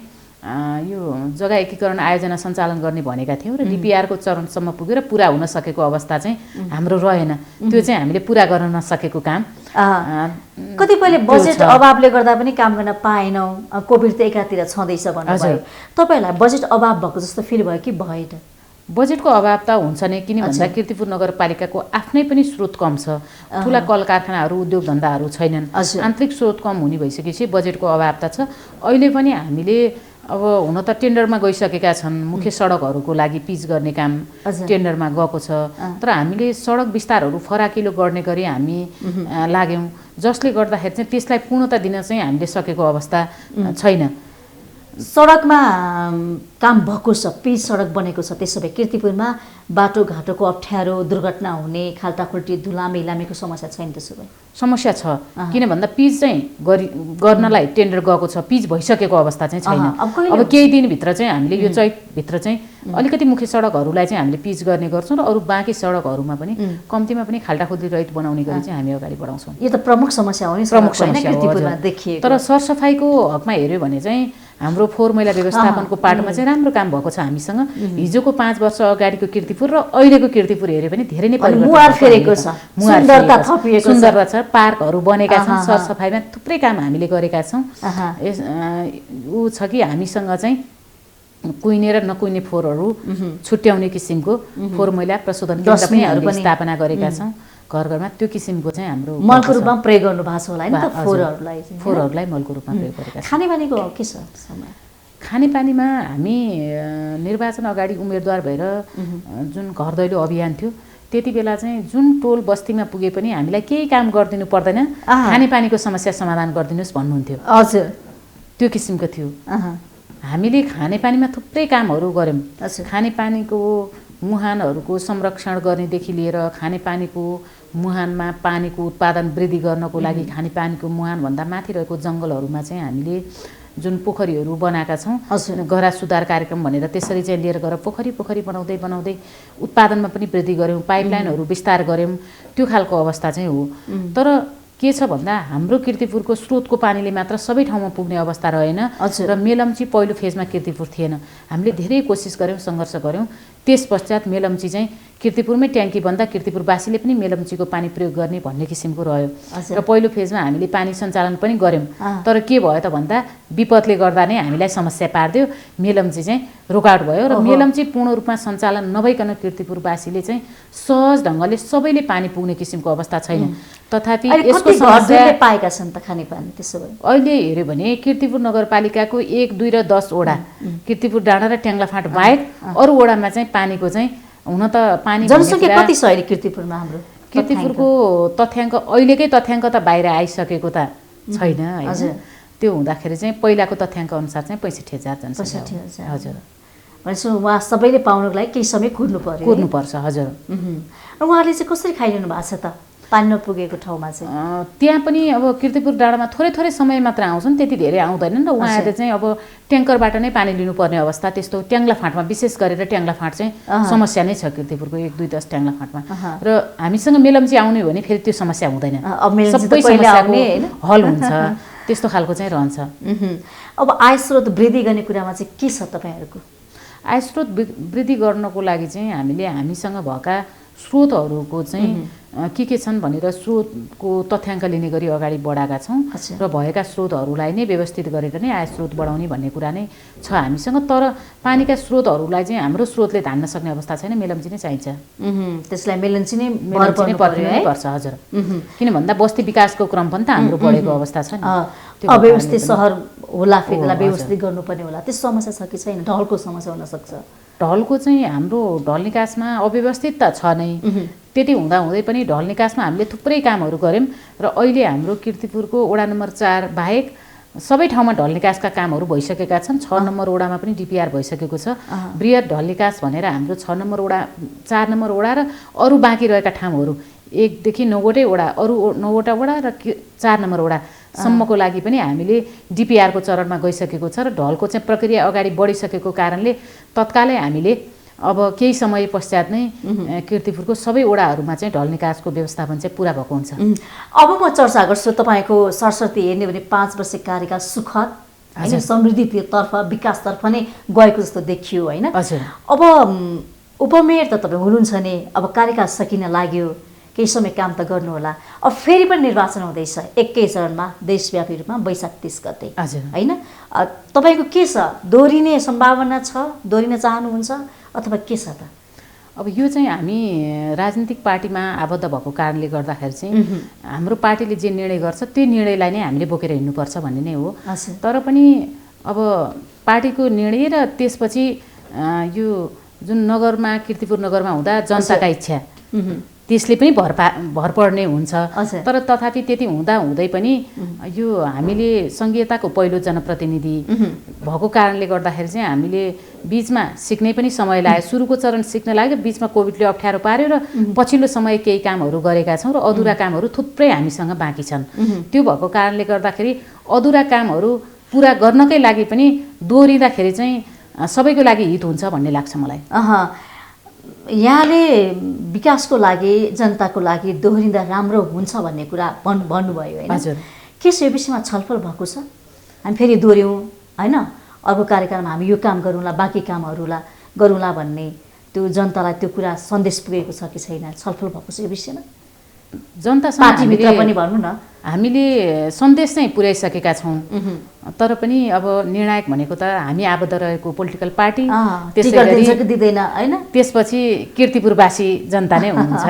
यो जग्गा एकीकरण आयोजना सञ्चालन गर्ने भनेका थियौँ र डिपिआरको चरणसम्म पुगेर पुरा हुन सकेको अवस्था चाहिँ हाम्रो रहेन। त्यो चाहिँ हामीले पुरा गर्न नसकेको काम। कतिपयले बजेट अभावले गर्दा पनि काम गर्न पाएनौँ, कोभिड त एकातिर छँदैछ भन्नुभयो। तपाईँहरूलाई बजेट अभाव भएको जस्तो फिल भयो कि भएन? बजेटको अभाव त हुन्छ नै, किन भन्दा कीर्तिपुर नगरपालिकाको आफ्नै पनि स्रोत कम छ। ठुला कल कारखानाहरू उद्योग धन्दाहरू छैनन्। आन्तरिक स्रोत कम हुने भइसकेपछि बजेटको अभाव त छ। अहिले पनि हामीले अब हुन त टेन्डरमा गइसकेका छन्, मुख्य सडकहरूको लागि पिच गर्ने काम टेन्डरमा गएको छ। तर हामीले सडक विस्तारहरू फराकिलो गर्ने गरी हामी लाग्यौँ, जसले गर्दाखेरि चाहिँ त्यसलाई पूर्णता दिन चाहिँ हामीले सकेको अवस्था छैन। सडकमा काम भएको छ, पिच सडक बनेको छ, त्यसो भए कीर्तिपुरमा बाटोघाटोको अप्ठ्यारो, दुर्घटना हुने, खाल्टाखुल्टी, धुलामी इलामीको समस्या छैन? त्यसो भए समस्या छ, किन भन्दा पिच चाहिँ गर्नलाई टेन्डर गएको छ, पिच भइसकेको अवस्था चाहिँ छैन। अब केही दिनभित्र चाहिँ हामीले यो चैतभित्र चाहिँ अलिकति मुख्य सडकहरूलाई चाहिँ हामीले पिच गर्ने गर्छौँ र अरू बाँकी सडकहरूमा पनि कम्तीमा पनि खाल्टाखुल्टी रहित बनाउने गरी चाहिँ हामी अगाडि बढाउँछौँ। यो त प्रमुख समस्या हो नि, प्रमुख समस्या कीर्तिपुरमा देखिएको। तर सरसफाइको हकमा हेऱ्यो भने चाहिँ हाम्रो फोहोर मैला व्यवस्थापनको पाटोमा चाहिँ राम्रो काम भएको छ हामीसँग। हिजोको 5 वर्ष अगाडिको कीर्तिपुर र अहिलेको कीर्तिपुर हेऱ्यो भने धेरै नै सुन्दरता छ। पार्कहरू बनेका छन्, सरसफाइमा थुप्रै काम हामीले गरेका छौँ। ऊ छ कि हामीसँग चाहिँ कुहिने र नकुहिने फोहोरहरू छुट्याउने किसिमको फोहोर मैला प्रशोधन केन्द्र पनि हामीले स्थापना गरेका छौँ घर घरमा त्यो किसिमको चाहिँ हाम्रो मलको रूपमा प्रयोग गर्नु भएको छ होला नि त फोहोरहरूलाई मलको रूपमा प्रयोग गरेका छौँ। खानेपानीको के छ समय? खानेपानीमा हामी निर्वाचन अगाडि उम्मेदवार भएर जुन घर दैलो अभियान थियो त्यति बेला चाहिँ जुन टोल बस्तीमा पुगे पनि हामीलाई केही काम गरिदिनु पर्दैन, खानेपानीको समस्या समाधान गरिदिनुहोस् भन्नुहुन्थ्यो। हजुर, त्यो किसिमको थियो। हामीले खानेपानीमा थुप्रै कामहरू गऱ्यौँ। खानेपानीको मुहानहरूको संरक्षण गर्नेदेखि लिएर खानेपानीको मुहानमा पानीको उत्पादन वृद्धि गर्नको लागि खानेपानीको मुहानभन्दा माथि रहेको जङ्गलहरूमा चाहिँ हामीले जुन पोखरीहरू बनाएका छौँ, गह्रा सुधार कार्यक्रम भनेर त्यसरी चाहिँ लिएर गएर पोखरी बनाउँदै बनाउँदै उत्पादनमा पनि वृद्धि गऱ्यौँ, पाइपलाइनहरू विस्तार गऱ्यौँ। त्यो खालको अवस्था चाहिँ हो। तर के छ भन्दा हाम्रो कीर्तिपुरको स्रोतको पानीले मात्र सबै ठाउँमा पुग्ने अवस्था रहेन र मेलम्ची पहिलो फेजमा कीर्तिपुर थिएन। हामीले धेरै कोसिस गऱ्यौँ, सङ्घर्ष गऱ्यौँ। त्यस पश्चात मेलम्ची चाहिँ कीर्तिपुरमै ट्याङ्की बन्दा कीर्तिपुरवासीले पनि मेलम्चीको पानी प्रयोग गर्ने भन्ने किसिमको रह्यो र पहिलो फेजमा हामीले पानी सञ्चालन पनि गऱ्यौँ। तर के भयो त भन्दा विपदले गर्दा नै हामीलाई समस्या पारिदियो, मेलम्ची चाहिँ रोकाउट भयो र मेलम्ची पूर्ण रूपमा सञ्चालन नभइकन कीर्तिपुरवासीले चाहिँ सहज ढङ्गले सबैले पानी पुग्ने किसिमको अवस्था छैन। तथापि यसको समस्या पाएका छन् त खानेपानी त्यसो भए अहिले हेऱ्यो भने कीर्तिपुर नगरपालिकाको 1, 2 र 10 वडा कीर्तिपुर डाँडा र ट्याङ्लाफाँट बाहेक अरू वडामा चाहिँ पानीको चाहिँ हुन त पानी जनसङ्ख्या कति छ अहिले कीर्तिपुरमा? हाम्रो कीर्तिपुरको तथ्याङ्क अहिलेकै तथ्याङ्क त बाहिर आइसकेको त छैन हैन। त्यो हुँदाखेरि चाहिँ पहिलाको तथ्याङ्क अनुसार चाहिँ 65,000 जनसङ्ख्या। हजुर, भनेपछि उहाँ सबैले पाउनको लागि केही समय कुर्नुपर्छ। हजुर, र उहाँहरूले चाहिँ कसरी खाइरहनु भएको छ त पानी नपुगेको ठाउँमा चाहिँ? त्यहाँ पनि अब कीर्तिपुर डाँडामा थोरै समय मात्र आउँछन्, त्यति धेरै आउँदैनन् र उहाँहरूले चाहिँ अब ट्याङ्करबाट नै पानी लिनुपर्ने अवस्था त्यस्तो ट्याङ्लाफाँटमा विशेष गरेर ट्याङ्लाफाँट चाहिँ समस्या नै छ कीर्तिपुरको 1, 2, 10 ट्याङ्लाफाँटमा। र हामीसँग मेलम्ची आउने हो भने फेरि त्यो समस्या हुँदैन, सबै समस्याको हल हुन्छ, त्यस्तो खालको चाहिँ रहन्छ। अब आय स्रोत वृद्धि गर्ने कुरामा चाहिँ के छ तपाईँहरूको? आय स्रोत वृद्धि गर्नको लागि चाहिँ हामीले हामीसँग भएका स्रोतहरूको चाहिँ के छन् भनेर स्रोतको तथ्याङ्क लिने गरी अगाडि बढाएका छौँ र भएका स्रोतहरूलाई नै व्यवस्थित गरेर नै आय स्रोत बढाउने भन्ने कुरा नै छ हामीसँग। तर पानीका स्रोतहरूलाई चाहिँ हाम्रो स्रोतले धान्न सक्ने अवस्था छैन, मेलम्ची नै चाहिन्छ। त्यसलाई मेलम्ची नै पर्छ। हजुर, किन भन्दा बस्ती विकासको क्रम पनि त हाम्रो बढेको अवस्था छ नि। अव्यवस्थित सहर होला, फेरि व्यवस्थित गर्नुपर्ने होला, त्यस्तो समस्या छ कि छैन? ढलको समस्या हुनसक्छ। ढलको चाहिँ हाम्रो ढल निकासमा अव्यवस्थित त छ नै, त्यति हुँदाहुँदै पनि ढल निकासमा हामीले थुप्रै कामहरू गऱ्यौँ र अहिले हाम्रो कीर्तिपुरको वडा नम्बर 4 बाहेक सबै ठाउँमा ढल निकासका कामहरू भइसकेका छन्। 6 नम्बर वडामा पनि डिपिआर भइसकेको छ। बृहत ढल निकास भनेर हाम्रो 6 नम्बर वडा, 4 नम्बर वडा र अरू बाँकी रहेका ठाउँहरू 1 देखि 9 वटै वडा, अरू 9 वटा वडा र 4 नम्बर वडा सम्मको लागि पनि हामीले डिपिआरको चरणमा गइसकेको छ र ढलको चाहिँ प्रक्रिया अगाडि बढिसकेको कारणले तत्कालै हामीले अब केही समय पश्चात नै कीर्तिपुरको सबै वडाहरूमा चाहिँ ढल निकासको व्यवस्थापन चाहिँ पुरा भएको हुन्छ। अब म चर्चा गर्छु तपाईँको सरस्वती हेर्ने भने 5 वर्ष कार्यकाल सुखद हैन, समृद्धितर्फ विकासतर्फ नै गएको जस्तो देखियो हैन। अब उपमेयर त तपाईँ हुनुहुन्छ नि, अब कार्यकाल सकिन लाग्यो, केही समय काम त गर्नु होला। अब फेरि पनि निर्वाचन हुँदैछ एकै चरणमा देशव्यापी रूपमा वैशाख 30 गते हैन। तपाईँको के छ? दोहोरिने सम्भावना छ? दोहोरिन चाहनुहुन्छ अथवा के छ त? अब यो चाहिँ हामी राजनीतिक पार्टीमा आबद्ध भएको कारणले गर्दाखेरि चाहिँ हाम्रो पार्टीले जे निर्णय गर्छ त्यो निर्णयलाई नै हामीले बोकेर हिँड्नुपर्छ भन्ने नै हो। तर पनि अब पार्टीको निर्णय र त्यसपछि यो जुन नगरमा कीर्तिपुर नगरमा हुँदा जनताका इच्छा त्यसले पनि भर पर्ने हुन्छ। तर तथापि त्यति हुँदै पनि यो हामीले सङ्घीयताको पहिलो जनप्रतिनिधि भएको कारणले गर्दाखेरि चाहिँ हामीले बिचमा सिक्ने पनि समय लाग्यो। सुरुको चरण सिक्न लाग्यो, बिचमा कोभिडले अप्ठ्यारो पार्यो र पछिल्लो समय केही कामहरू गरेका छौँ र अधुरा कामहरू थुप्रै हामीसँग बाँकी छन्। त्यो भएको कारणले गर्दाखेरि अधुरा कामहरू पुरा गर्नकै लागि पनि दोहोरिँदाखेरि चाहिँ सबैको लागि हित हुन्छ भन्ने लाग्छ मलाई। यहाँले विकासको लागि, जनताको लागि दोहोरिँदा राम्रो हुन्छ भन्ने कुरा भन्नुभयो हैन? हजुर। के छ यो विषयमा छलफल भएको छ? हामी फेरि दोहोऱ्यौँ हैन, अर्को कार्यक्रममा हामी यो काम गरौँला, बाँकी कामहरूलाई गरौँला भन्ने त्यो जनतालाई त्यो कुरा सन्देश पुगेको छ कि छैन? छलफल भएको छ यो विषयमा? जनतासँग पार्टीभित्र पनि भनौँ न हामीले सन्देश चाहिँ पुर्याइसकेका छौँ तर पनि अब निर्णायक भनेको त हामी आबद्ध रहेको पोलिटिकल पार्टी दिँदैन हैन त्यसपछि कीर्तिपुरवासी जनता नै हुनुहुन्छ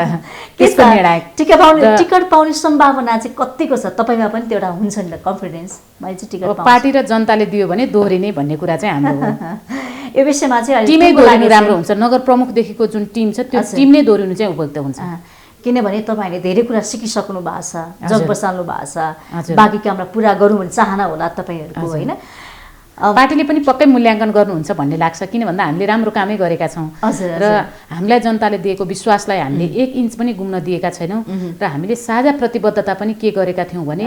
त्यसको निर्णायक टिकट पाउने सम्भावना चाहिँ कतिको छ तपाईमा पनि त्यो एउटा हुन्छ नि कन्फिडेन्स मैले चाहिँ टिकट पार्टी र जनताले दियो भने दोहोरिने भन्ने कुरा चाहिँ हाम्रो हो यो विषयमा चाहिँ टिमै दोहोरिनु राम्रो हुन्छ नगर प्रमुखदेखिको जुन टिम छ त्यो टिम नै दोहोरिनु चाहिँ उपयुक्त हुन्छ किनभने तपाईँले धेरै कुरा सिकिसक्नु भएको छ जग बसाल्नु भएको छ बाँकी कामलाई पुरा गरौँ भन्ने चाहना होला तपाईँहरूको होइन पार्टीले पनि पक्कै मूल्याङ्कन गर्नुहुन्छ भन्ने लाग्छ किन भन्दा हामीले राम्रो कामै गरेका छौँ र हामीलाई जनताले दिएको विश्वासलाई हामीले 1 इन्च पनि गुम्न दिएका छैनौँ र हामीले साझा प्रतिबद्धता पनि के गरेका थियौँ भने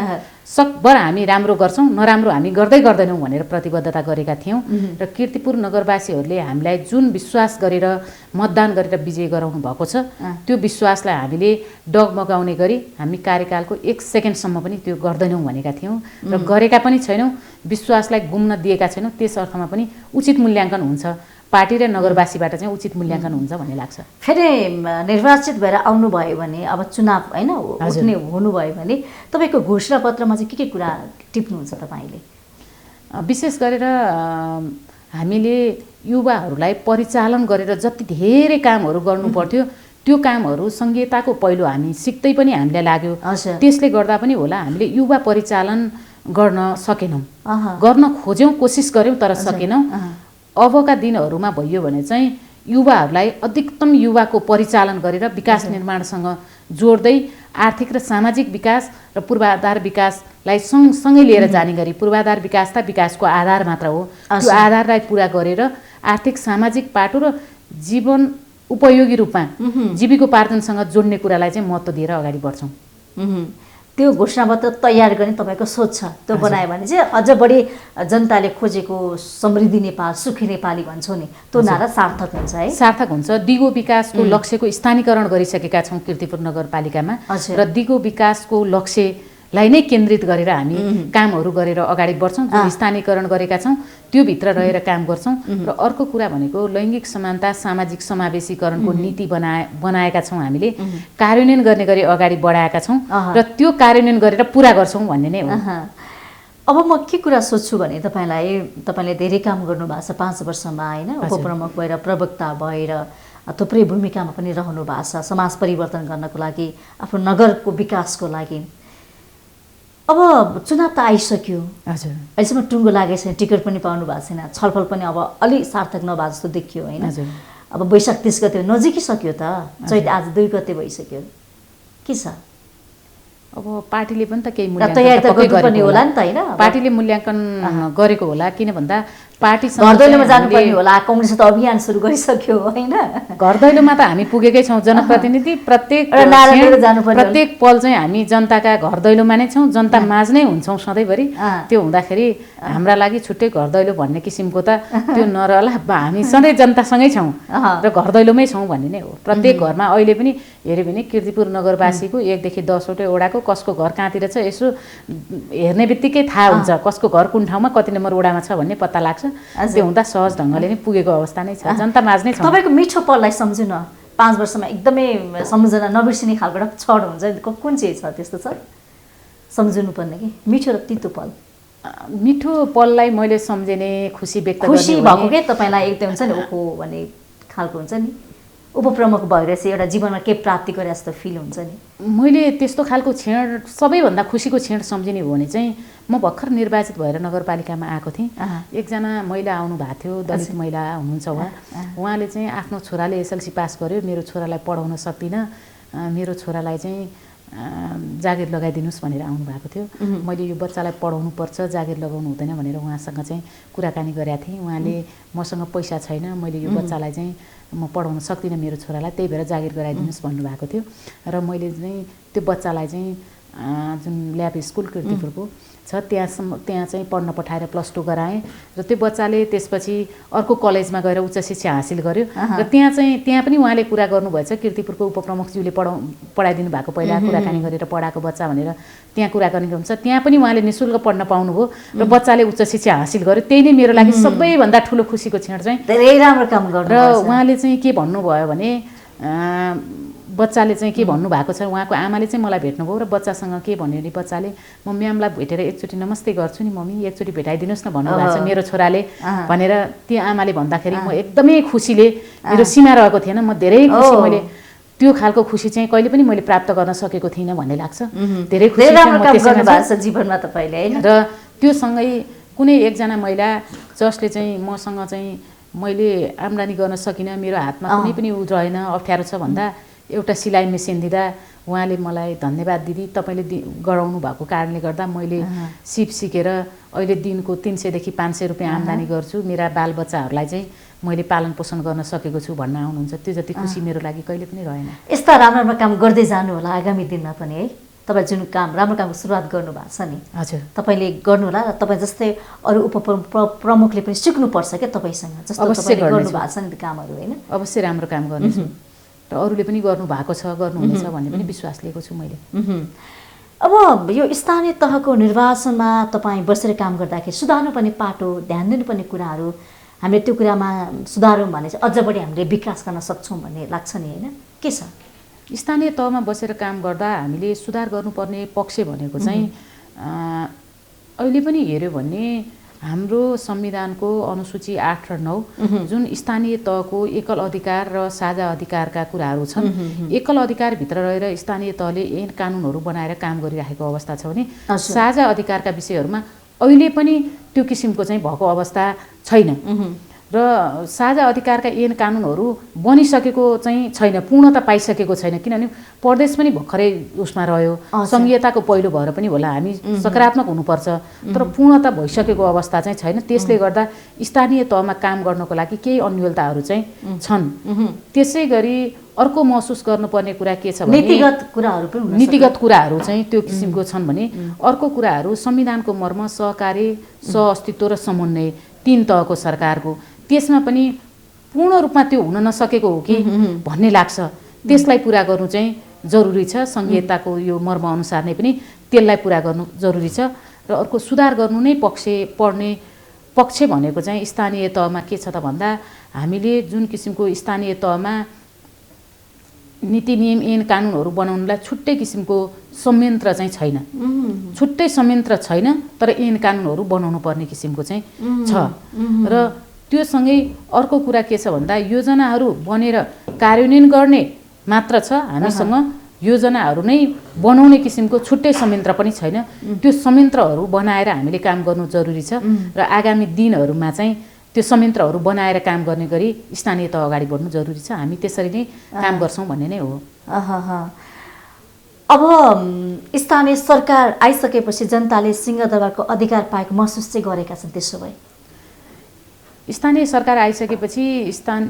सकभर हामी राम्रो गर्छौँ नराम्रो हामी गर्दैनौँ भनेर प्रतिबद्धता गरेका थियौँ र कीर्तिपुर नगरवासीहरूले हामीलाई जुन विश्वास गरेर मतदान गरेर विजय गराउनु भएको छ त्यो विश्वासलाई हामीले डगमगाउने गरी हामी कार्यकालको 1 सेकेन्डसम्म पनि त्यो गर्दैनौँ भनेका थियौँ र गरेका पनि छैनौँ विश्वासलाई गुम्न दिएका छैनौँ त्यस अर्थमा पनि उचित मूल्याङ्कन हुन्छ पार्टी र नगरवासीबाट चाहिँ उचित मूल्याङ्कन हुन्छ भन्ने लाग्छ फेरि निर्वाचित भएर आउनुभयो भने अब चुनाव होइन उठ्ने हुनुभयो भने तपाईँको घोषणापत्रमा चाहिँ के कुरा टिप्नुहुन्छ तपाईँले विशेष गरेर हामीले युवाहरूलाई परिचालन गरेर जति धेरै कामहरू गर्नु पर्थ्यो त्यो कामहरू संहिताको पहिलो हामी सिक्दै पनि हामीलाई लाग्यो त्यसले गर्दा पनि होला हामीले युवा परिचालन गर्न सकेनौँ गर्न खोज्यौँ कोसिस गऱ्यौँ तर सकेनौँ अबका दिनहरूमा भयो भने चाहिँ युवाहरूलाई अधिकतम युवाको परिचालन गरेर विकास निर्माणसँग जोड्दै आर्थिक र सामाजिक विकास र पूर्वाधार विकासलाई सँगसँगै लिएर जाने गरी पूर्वाधार विकास त विकासको आधार मात्र हो त्यो आधारलाई पुरा गरेर आर्थिक सामाजिक पाटो र जीवन उपयोगी रूपमा जीविकोपार्जनसँग जोड्ने कुरालाई चाहिँ महत्त्व दिएर अगाडि बढ्छौँ त्यो घोषणापत्र तयार गर्ने तपाईँको सोच छ त्यो बनायो भने चाहिँ अझ बढी जनताले खोजेको समृद्धि नेपाल सुखी नेपाली भन्छौँ नि त्यो नारा सार्थक हुन्छ है सार्थक हुन्छ दिगो विकासको लक्ष्यको स्थानीकरण गरिसकेका छौँ कीर्तिपुर नगरपालिकामा र दिगो विकासको लक्ष्यलाई नै केन्द्रित गरेर हामी कामहरू गरेर अगाडि बढ्छौँ जुन स्थानीकरण गरेका छौँ त्यो भित्र रहेर काम गर्छौँ र अर्को कुरा भनेको लैङ्गिक समानता सामाजिक समावेशीकरणको नीति बनाएका छौँ हामीले कार्यान्वयन गर्ने गरी अगाडि बढाएका छौँ र त्यो कार्यान्वयन गरेर पुरा गर्छौँ भन्ने नै हो अब म के कुरा सोध्छु भने तपाईँले धेरै काम गर्नुभएको छ 5 वर्षमा होइन उपप्रमुख भएर प्रवक्ता भएर थुप्रै भूमिकामा पनि रहनु भएको छ समाज परिवर्तन गर्नको लागि आफ्नो नगरको विकासको लागि अब चुनाव त आइसक्यो हजुर अहिलेसम्म टुङ्गो लागेको छैन टिकट पनि पाउनु भएको छैन छलफल पनि अब अलि सार्थक नभए जस्तो देखियो होइन अब वैशाख 30 गते नजिकिसक्यो त चैत आज 2 गते भइसक्यो के छ अब पार्टीले पनि त केही मूल्याङ्कन होला नि त होइन पार्टीले मूल्याङ्कन गरेको होला किन भन्दा पार्टी घर दैलोमा जानुपर्ने होला कांग्रेस त अभियान सुरु गरिसक्यो हैन घर दैलोमा त हामी पुगेकै छौं जनप्रतिनिधि प्रत्येक पल चाहिँ हामी जनताका घर दैलोमा नै छौं जनता माझ नै हुन्छौं सधैँभरि त्यो हुँदाखेरि हाम्रा लागि छुट्टै घर दैलो भन्ने किसिमको त त्यो नरहला हामी सधैँ जनतासँगै छौं र घर दैलोमै छौं भन्ने नै हो प्रत्येक घरमा अहिले पनि हेरे भने कीर्तिपुर नगरवासीको 1 देखि 10 वटै ओडाको कसको घर कहाँतिर छ यसो हेर्ने बित्तिकै थाहा हुन्छ कसको घर कुन ठाउँमा कति नम्बर ओडामा छ भन्ने पत्ता लाग्छ त्यो हुँदा सहज ढंगले नै पुगेको अवस्था नै छ जनता माझ नै छ तपाईको मिठो पललाई सम्झु न 5 वर्षमा एकदमै सम्झना नबिर्सिने खालको छड हुन्छ कुन चाहिँ छ त्यस्तो छ सम्झनु पर्ने कि मिठो र तितो पल मिठो पललाई मैले सम्झने खुसी व्यक्त गर्ने खुसी भएको के तपाईलाई एकदम हुन्छ नि ओहो भन्ने खालको हुन्छ नि उपप्रमुख भएर चाहिँ एउटा जीवनमा के प्राप्ति गरे जस्तो फिल हुन्छ नि मैले त्यस्तो खालको क्षण सबैभन्दा खुसीको क्षण सम्झिने हो भने चाहिँ म भर्खर निर्वाचित भएर नगरपालिकामा आएको थिएँ एकजना महिला आउनु भएको थियो दलित महिला हुनुहुन्छ उहाँले चाहिँ आफ्नो छोराले एसएलसी पास गर्यो मेरो छोरालाई पढाउन सक्दिनँ मेरो छोरालाई चाहिँ जागिर लगाइदिनुस् भनेर आउनु भएको थियो मैले यो बच्चालाई पढाउनु पर्छ जागिर लगाउनु हुँदैन भनेर उहाँसँग चाहिँ कुराकानी गरेका थिएँ उहाँले मसँग पैसा छैन मैले यो बच्चालाई चाहिँ म पढाउन सक्दिनँ मेरो छोरालाई त्यही भएर जागिर गराइदिनुस् भन्नुभएको थियो र मैले चाहिँ त्यो बच्चालाई चाहिँ जुन ल्याब स्कुल कीर्तिपुरको छ त्यहाँ चाहिँ पढ्न पठाएर +2 गराएँ र त्यो बच्चाले त्यसपछि अर्को कलेजमा गएर उच्च शिक्षा हासिल गर्यो र त्यहाँ पनि उहाँले कुरा गर्नुभएछ कीर्तिपुरको उपप्रमुखज्यूले पढाइदिनु भएको पहिला कुराकानी गरेर पढाएको बच्चा भनेर त्यहाँ कुराकानी गर्नुहुन्छ त्यहाँ पनि उहाँले निःशुल्क पढ्न पाउनुभयो र बच्चाले उच्च शिक्षा हासिल गर्यो त्यही नै मेरो लागि सबैभन्दा ठुलो खुसीको क्षण चाहिँ धेरै राम्रो काम गर्नु र उहाँले चाहिँ के भन्नुभयो भने बच्चाले चाहिँ के भन्नुभएको छ, उहाँको आमाले चाहिँ मलाई भेट्नुभयो र बच्चासँग के भन्यो भने बच्चाले म म्यामलाई भेटेर एकचोटि नमस्ते गर्छु नि मम्मी, एकचोटि भेटाइदिनुहोस् न भन्नुभएको छ मेरो छोराले भनेर त्यो आमाले भन्दाखेरि म एकदमै खुसीले, मेरो सीमा रहेको थिएन, म धेरै खुसी, मैले त्यो खालको खुसी चाहिँ कहिले पनि मैले प्राप्त गर्न सकेको थिइनँ भन्ने लाग्छ। धेरै खुसी जीवनमा तपाईँले हैन। र त्यो सँगै कुनै एकजना महिला जसले चाहिँ मसँग चाहिँ मैले आम्दानी गर्न सकिनँ, मेरो हातमा कुनै पनि उ रहेन, अप्ठ्यारो छ भन्दा एउटा सिलाइ मेसिन दिँदा उहाँले मलाई धन्यवाद दिदी, तपाईँले गराउनु भएको कारणले गर्दा मैले सिप सिकेर अहिले दिनको 300 देखि 500 रुपियाँ आम्दानी गर्छु, मेरा बालबच्चाहरूलाई चाहिँ मैले पालन पोषण गर्न सकेको छु भन्न आउनुहुन्छ। त्यो जति खुसी मेरो लागि कहिले पनि रहेन। यस्ता राम्रो राम्रो काम गर्दै जानु होला आगामी दिनमा पनि है। तपाईँ जुन काम राम्रो कामको सुरुवात गर्नुभएको छ नि, हजुर तपाईँले गर्नुहोला र तपाईँ जस्तै अरू प्रमुखले पनि सिक्नुपर्छ क्या तपाईँसँग, जस्तो तपाईँले गर्नुभएको छ नि कामहरू होइन। अवश्य राम्रो काम गर्नेछु र अरूले पनि गर्नुभएको छ, गर्नुहुनेछ भन्ने पनि विश्वास लिएको छु मैले। अब यो स्थानीय तहको निर्वाचनमा तपाईँ बसेर काम गर्दाखेरि सुधार्नुपर्ने पाटो, ध्यान दिनुपर्ने कुराहरू, हामीले त्यो कुरामा सुधारौँ भने चाहिँ अझ बढी हामीले विकास गर्न सक्छौँ भन्ने लाग्छ नि होइन, के छ? स्थानीय तहमा बसेर काम गर्दा हामीले सुधार गर्नुपर्ने पक्ष भनेको चाहिँ अहिले पनि हेऱ्यो भने हाम्रो संविधानको अनुसूची 8 र 9 जुन स्थानीय तहको एकल अधिकार र साझा अधिकारका कुराहरू छन्, एकल अधिकारभित्र रहेर स्थानीय तहले ऐन कानुनहरू बनाएर काम गरिरहेको अवस्था छ भने साझा अधिकारका विषयहरूमा अहिले पनि त्यो किसिमको चाहिँ भएको अवस्था छैन र साझा अधिकारका ऐन कानुनहरू बनिसकेको चाहिँ छैन, पूर्णता पाइसकेको छैन। किनभने प्रदेश पनि भर्खरै उसमा रह्यो, संघीयताको पहिलो भएर पनि होला, हामी सकारात्मक हुनुपर्छ, तर पूर्णता भइसकेको अवस्था चाहिँ छैन। त्यसले गर्दा स्थानीय तहमा काम गर्नको लागि केही अन्योलताहरू चाहिँ छन्। त्यसै गरी अर्को महसुस गर्नुपर्ने कुरा के छ भने नीतिगत कुराहरू चाहिँ त्यो किसिमको छन् भने अर्को कुराहरू संविधानको मर्म सहकारी, सहअस्तित्व र समन्वय 3 तहको सरकारको, त्यसमा पनि पूर्ण रूपमा त्यो हुन नसकेको हो कि भन्ने लाग्छ। त्यसलाई पुरा गर्नु चाहिँ जरुरी छ, संघीयताको यो मर्म अनुसार नै पनि त्यसलाई पुरा गर्नु जरुरी छ। र अर्को सुधार गर्नु नै पर्ने पक्ष भनेको चाहिँ स्थानीय तहमा के छ त भन्दा हामीले जुन किसिमको स्थानीय तहमा नीति नियम ऐन कानुनहरू बनाउनलाई छुट्टै किसिमको संयन्त्र चाहिँ छैन, छुट्टै संयन्त्र छैन, तर ऐन कानुनहरू बनाउनु पर्ने किसिमको चाहिँ छ। र त्यो सँगै अर्को कुरा के छ भन्दा योजनाहरू बनेर कार्यान्वयन गर्ने मात्र छ, हामीसँग योजनाहरू नै बनाउने किसिमको छुट्टै संयन्त्र पनि छैन। त्यो संयन्त्रहरू बनाएर हामीले काम गर्नु जरुरी छ र आगामी दिनहरूमा चाहिँ त्यो संयन्त्रहरू बनाएर काम गर्ने गरी स्थानीय तह अगाडि बढ्नु जरुरी छ। हामी त्यसरी नै काम गर्छौँ भन्ने नै हो। अब स्थानीय सरकार आइसकेपछि जनताले सिंहदरबारको अधिकार पाएको महसुस चाहिँ गरेका छन्। त्यसो भए स्थानीय सरकार आइसकेपछि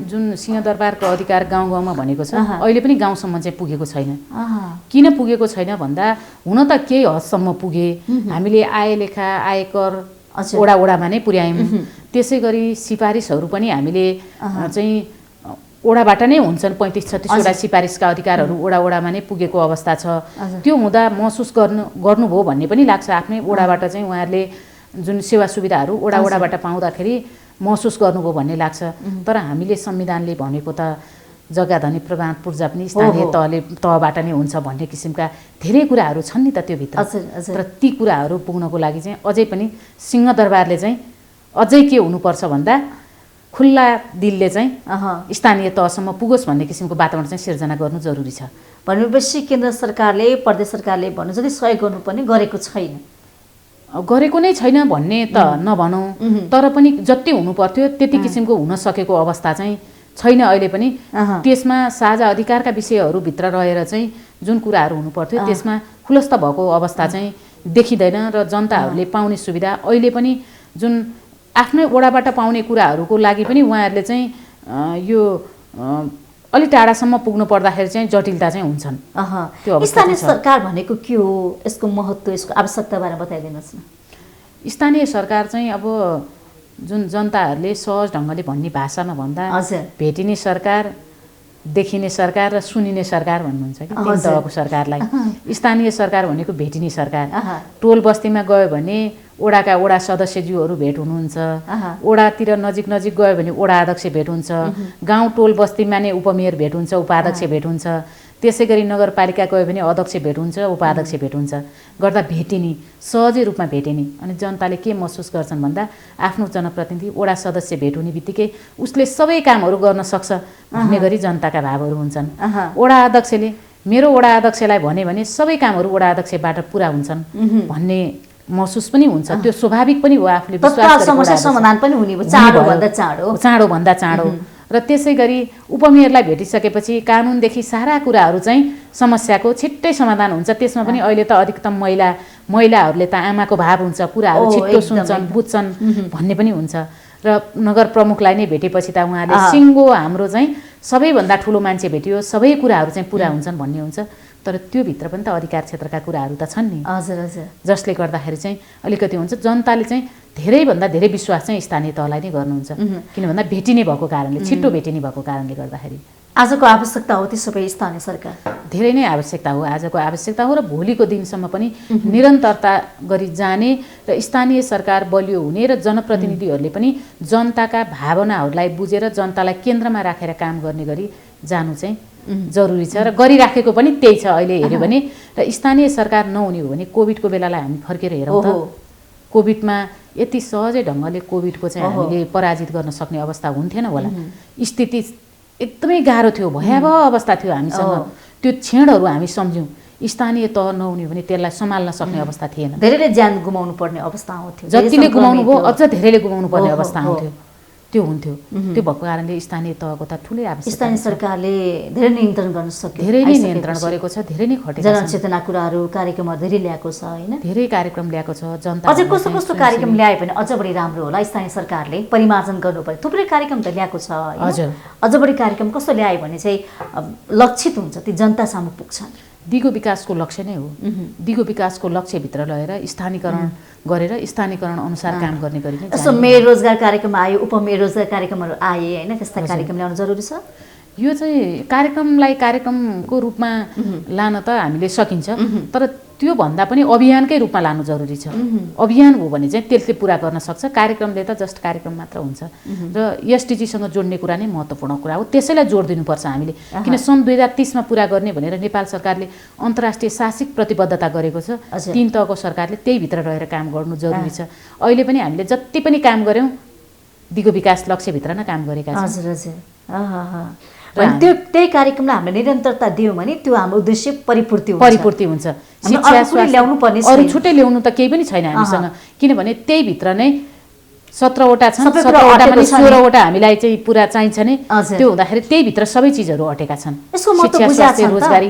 जुन सिंहदरबारको अधिकार गाउँ गाउँमा भनेको छ अहिले पनि गाउँसम्म चाहिँ पुगेको छैन। किन पुगेको छैन भन्दा हुन त केही हदसम्म पुगे, हामीले आयलेखा आयकर वडा वडामा नै पुर्यायौँ। त्यसै गरी सिफारिसहरू पनि हामीले चाहिँ वडाबाट नै हुन्छन्, 35-36 वटा सिफारिसका अधिकारहरू वडा वडामा नै पुगेको अवस्था छ। त्यो हुँदा महसुस गर्नुभयो भन्ने पनि लाग्छ। आफ्नै वडाबाट चाहिँ उहाँहरूले जुन सेवा सुविधाहरू वडा वडाबाट पाउँदाखेरि महसुस गर्नुभयो भन्ने लाग्छ। तर हामीले संविधानले भनेको त जग्गा धनी प्रमाण पूर्जा पनि स्थानीय तहबाट नै हुन्छ भन्ने किसिमका धेरै कुराहरू छन् नि त त्यो भित्र। तर ती कुराहरू पुग्नको लागि चाहिँ अझै पनि सिंहदरबारले चाहिँ अझै के हुनुपर्छ भन्दा खुल्ला दिलले चाहिँ स्थानीय तहसम्म पुगोस् भन्ने किसिमको वातावरण चाहिँ सिर्जना गर्नु जरुरी छ। भनेपछि केन्द्र सरकारले प्रदेश सरकारले भन्नु जति सहयोग गर्नुपर्ने गरेको छैन, गरेको नै छैन भन्ने त नभनौँ, तर पनि जति हुनुपर्थ्यो त्यति किसिमको हुन सकेको अवस्था चाहिँ छैन अहिले पनि। त्यसमा साझा अधिकारका विषयहरूभित्र रहेर चाहिँ जुन कुराहरू हुनुपर्थ्यो त्यसमा खुलस्त भएको अवस्था चाहिँ देखिँदैन र जनताहरूले पाउने सुविधा अहिले पनि जुन आफ्नै वडाबाट पाउने कुराहरूको लागि पनि उहाँहरूले चाहिँ यो अलि टाढासम्म पुग्नु पर्दाखेरि चाहिँ जटिलता चाहिँ हुन्छन्। स्थानीय सरकार भनेको के हो, यसको महत्त्व, यसको आवश्यकता बारे बताइदिनुहोस् न। स्थानीय सरकार चाहिँ अब जुन जनताहरूले सहज ढङ्गले भन्ने भाषामा भन्दा भेटिने सरकार, देखिने सरकार र सुनिने सरकार भन्नुहुन्छ कि 3 तहको सरकारलाई। स्थानीय सरकार भनेको भेटिने सरकार। टोल बस्तीमा गयो भने वडाका वडा सदस्यज्यूहरू भेट हुनुहुन्छ, वडातिर नजिक नजिक गयो भने वडा अध्यक्ष भेट हुन्छ, गाउँ टोल बस्तीमा नै उपमेयर भेट हुन्छ, उपाध्यक्ष भेट हुन्छ। त्यसै गरी नगरपालिका गयो भने अध्यक्ष भेट हुन्छ, उपाध्यक्ष भेट हुन्छ, गर्दा भेटिने, सहजै रूपमा भेटिने। अनि जनताले के महसुस गर्छन् भन्दा आफ्नो जनप्रतिनिधि वडा सदस्य भेट हुने बित्तिकै उसले सबै कामहरू गर्न सक्छ भन्ने गरी जनताका भावहरू हुन्छन्। वडा अध्यक्षले मेरो वडा अध्यक्षलाई भने सबै कामहरू वडा अध्यक्षबाट पुरा हुन्छन् भन्ने महसुस पनि हुन्छ। त्यो स्वाभाविक पनि हो, आफूले विश्वास समस्या समाधान पनि हुने भयो चाँडोभन्दा चाँडो। र त्यसै गरी उपमेयरलाई भेटिसकेपछि कानुनदेखि सारा कुराहरू चाहिँ समस्याको छिट्टै समाधान हुन्छ। त्यसमा पनि अहिले त अधिकतम महिलाहरूले त आमाको भाव हुन्छ, कुराहरू छिट्टो सुन्छन् बुझ्छन् भन्ने पनि हुन्छ। र नगर प्रमुखलाई नै भेटेपछि त उहाँले सिङ्गो हाम्रो चाहिँ सबैभन्दा ठुलो मान्छे भेटियो, सबै कुराहरू चाहिँ पुरा हुन्छन् भन्ने हुन्छ। तर त्यो भित्र पनि त अधिकार क्षेत्रका कुराहरू त छन् नि। हजुर हजुर। जसले गर्दाखेरि चाहिँ अलिकति हुन्छ, जनताले चाहिँ धेरैभन्दा धेरै विश्वास चाहिँ स्थानीय तहलाई नै गर्नुहुन्छ। किन भन्दा भेटिने भएको कारणले, छिट्टो भेटिने भएको कारणले गर्दाखेरि आजको आवश्यकता हो त्यो सबै स्थानीय सरकार धेरै नै आवश्यकता हो, आजको आवश्यकता हो। र भोलिको दिनसम्म पनि निरन्तरता गरी जाने र स्थानीय सरकार बलियो हुने र जनप्रतिनिधिहरूले पनि जनताका भावनाहरूलाई बुझेर जनतालाई केन्द्रमा राखेर काम गर्ने गरी जानु चाहिँ जरुरी छ। र गरिराखेको पनि त्यही छ। अहिले हेऱ्यो भने र स्थानीय सरकार नहुने हो भने कोभिडको बेलालाई हामी फर्केर हेरौँ त, कोभिडमा यति सहजै ढङ्गले कोभिडको चाहिँ हामीले पराजित गर्न सक्ने अवस्था हुन्थेन होला। स्थिति एकदमै गाह्रो थियो, भयावह अवस्था थियो हामीसँग। त्यो क्षणहरू हामी सम्झ्यौँ। स्थानीय तह नहुने भने त्यसलाई सम्हाल्न सक्ने अवस्था थिएन। धेरैले ज्यान गुमाउनु पर्ने अवस्था आउँथ्यो, जतिले गुमाउनु भयो अझ धेरैले गुमाउनु पर्ने अवस्था आउँथ्यो। त्यो हुन्थ्यो। त्यो भएको कारणले स्थानीय तहको त ठुलै आवश्यकता। स्थानीय सरकारले धेरै नियन्त्रण गर्न सक्यो, धेरै नै नियन्त्रण गरेको छ, धेरै नै खटेको छ। जनचेतना कुराहरू कार्यक्रमहरू धेरै ल्याएको छ हैन, धेरै कार्यक्रम ल्याएको छ। जनता अझै कस्तो कस्तो कार्यक्रम ल्याए भने अझ बढी राम्रो होला। स्थानीय सरकारले परिमार्जन गर्नु पर्यो। थुप्रै कार्यक्रम त ल्याएको छ हैन, हजुर। अझ बढी कार्यक्रम कस्तो ल्याए भने चाहिँ लक्षित हुन्छ, ती जनतासम्म पुग्छन्। दिगो विकासको लक्ष्य नै हो। दिगो विकासको लक्ष्यभित्र रहेर स्थानीयकरण गरेर स्थानीयकरण अनुसार काम गर्ने गरी नै जस्तो मेयर रोजगार कार्यक्रम आयो, उपमेयर रोजगार कार्यक्रमहरू आए हैन, त्यस्ता कार्यक्रम ल्याउनु जरुरी छ। यो चाहिँ कार्यक्रमलाई कार्यक्रमको रूपमा लान त हामीले सकिन्छ, तर त्यो भन्दा पनि अभियानकै रूपमा लानु जरुरी छ। अभियान हो भने चाहिँ त्यसले पुरा गर्न सक्छ। कार्यक्रमले त जस्ट कार्यक्रम मात्र हुन्छ। र एसडिजीसँग जोड्ने कुरा नै महत्त्वपूर्ण कुरा हो। त्यसैलाई जोड दिनुपर्छ हामीले। किन सन् 2030मा पुरा गर्ने भनेर नेपाल सरकारले अन्तर्राष्ट्रिय साहसिक प्रतिबद्धता गरेको छ। 3 तहको सरकारले त्यही भित्र रहेर काम गर्नु जरुरी छ। अहिले पनि हामीले जति पनि काम गर्यौँ दिगो विकास लक्ष्यभित्र नै काम गरेका छौँ। हजुर हजुर। त्यही कार्यक्रमलाई हामीले निरन्तरता दियौँ भने त्यो हाम्रो उद्देश्य परिपूर्ति हुन्छ। शिक्षा ल्याउनु पर्ने अरू छुट्टै ल्याउनु त केही पनि छैन हामीसँग। किनभने त्यही भित्र नै 17वटा छन्, 17वटा पनि 16वटा हामीलाई चाहिँ पुरा चाहिन्छ नै। त्यो हुँदाखेरि त्यही भित्र सबै चिजहरू अटेका छन्। शिक्षा, स्वास्थ्य, रोजगारी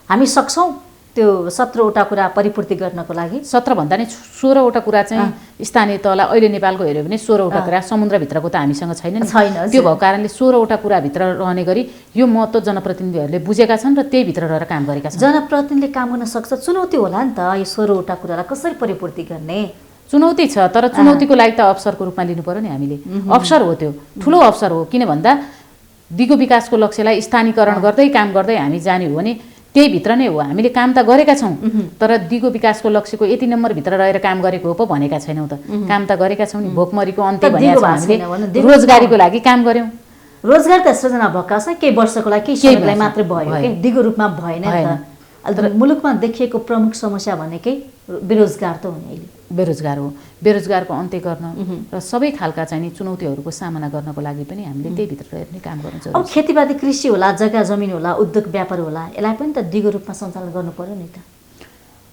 हामी सक्छौँ त्यो 17वटा कुरा परिपूर्ति गर्नको लागि। 17 भन्दा नि 16वटा कुरा चाहिँ स्थानीय तहलाई अहिले नेपालको हेऱ्यो भने 16वटा कुरा समुद्रभित्रको त हामीसँग छैन नि। त्यो भएको कारणले 16वटा कुराभित्र रहने गरी यो महत्त्व जनप्रतिनिधिहरूले बुझेका छन् र त्यही भित्र रहेर काम गरेका छन्। जनप्रतिनिधिले काम गर्न सक्छ। चुनौती होला नि त यो 16वटा कुरालाई कसरी परिपूर्ति गर्ने। चुनौती छ, तर चुनौतीको लागि त अवसरको रूपमा लिनु पर्यो नि हामीले। अवसर हो, त्यो ठुलो अवसर हो। किन भन्दा दिगो विकासको लक्ष्यलाई स्थानीयकरण गर्दै काम गर्दै हामी जाने हो भने त्यही भित्र नै हो। हामीले काम त गरेका छौँ, तर दिगो विकासको लक्ष्यको यति नम्बरभित्र रहेर काम गरेको हो पो भनेका छैनौँ त। काम त गरेका छौँ नि। भोकमरीको अन्त्य भनेको हामीले रोजगारीको लागि काम गर्यौँ। रोजगार त सृजना भएका छ, केही वर्षको लागि, केही समयलाई मात्रै भयो के, दिगो रूपमा भएन त। मुलुकमा देखिएको प्रमुख समस्या भनेकै बेरोजगार त हुने। अहिले बेरोजगार हो। बेरोजगारको अन्त्य गर्न र सबै खालका चाहिँ चुनौतीहरूको सामना गर्नको लागि पनि हामीले त्यही भित्र रहेर नै काम गर्नु जरुरी छ। अब खेतीपाती, कृषि होला, जग्गा जमिन होला, उद्योग व्यापार होला, यसलाई पनि त दिगो रूपमा सञ्चालन गर्नु पर्यो नि त।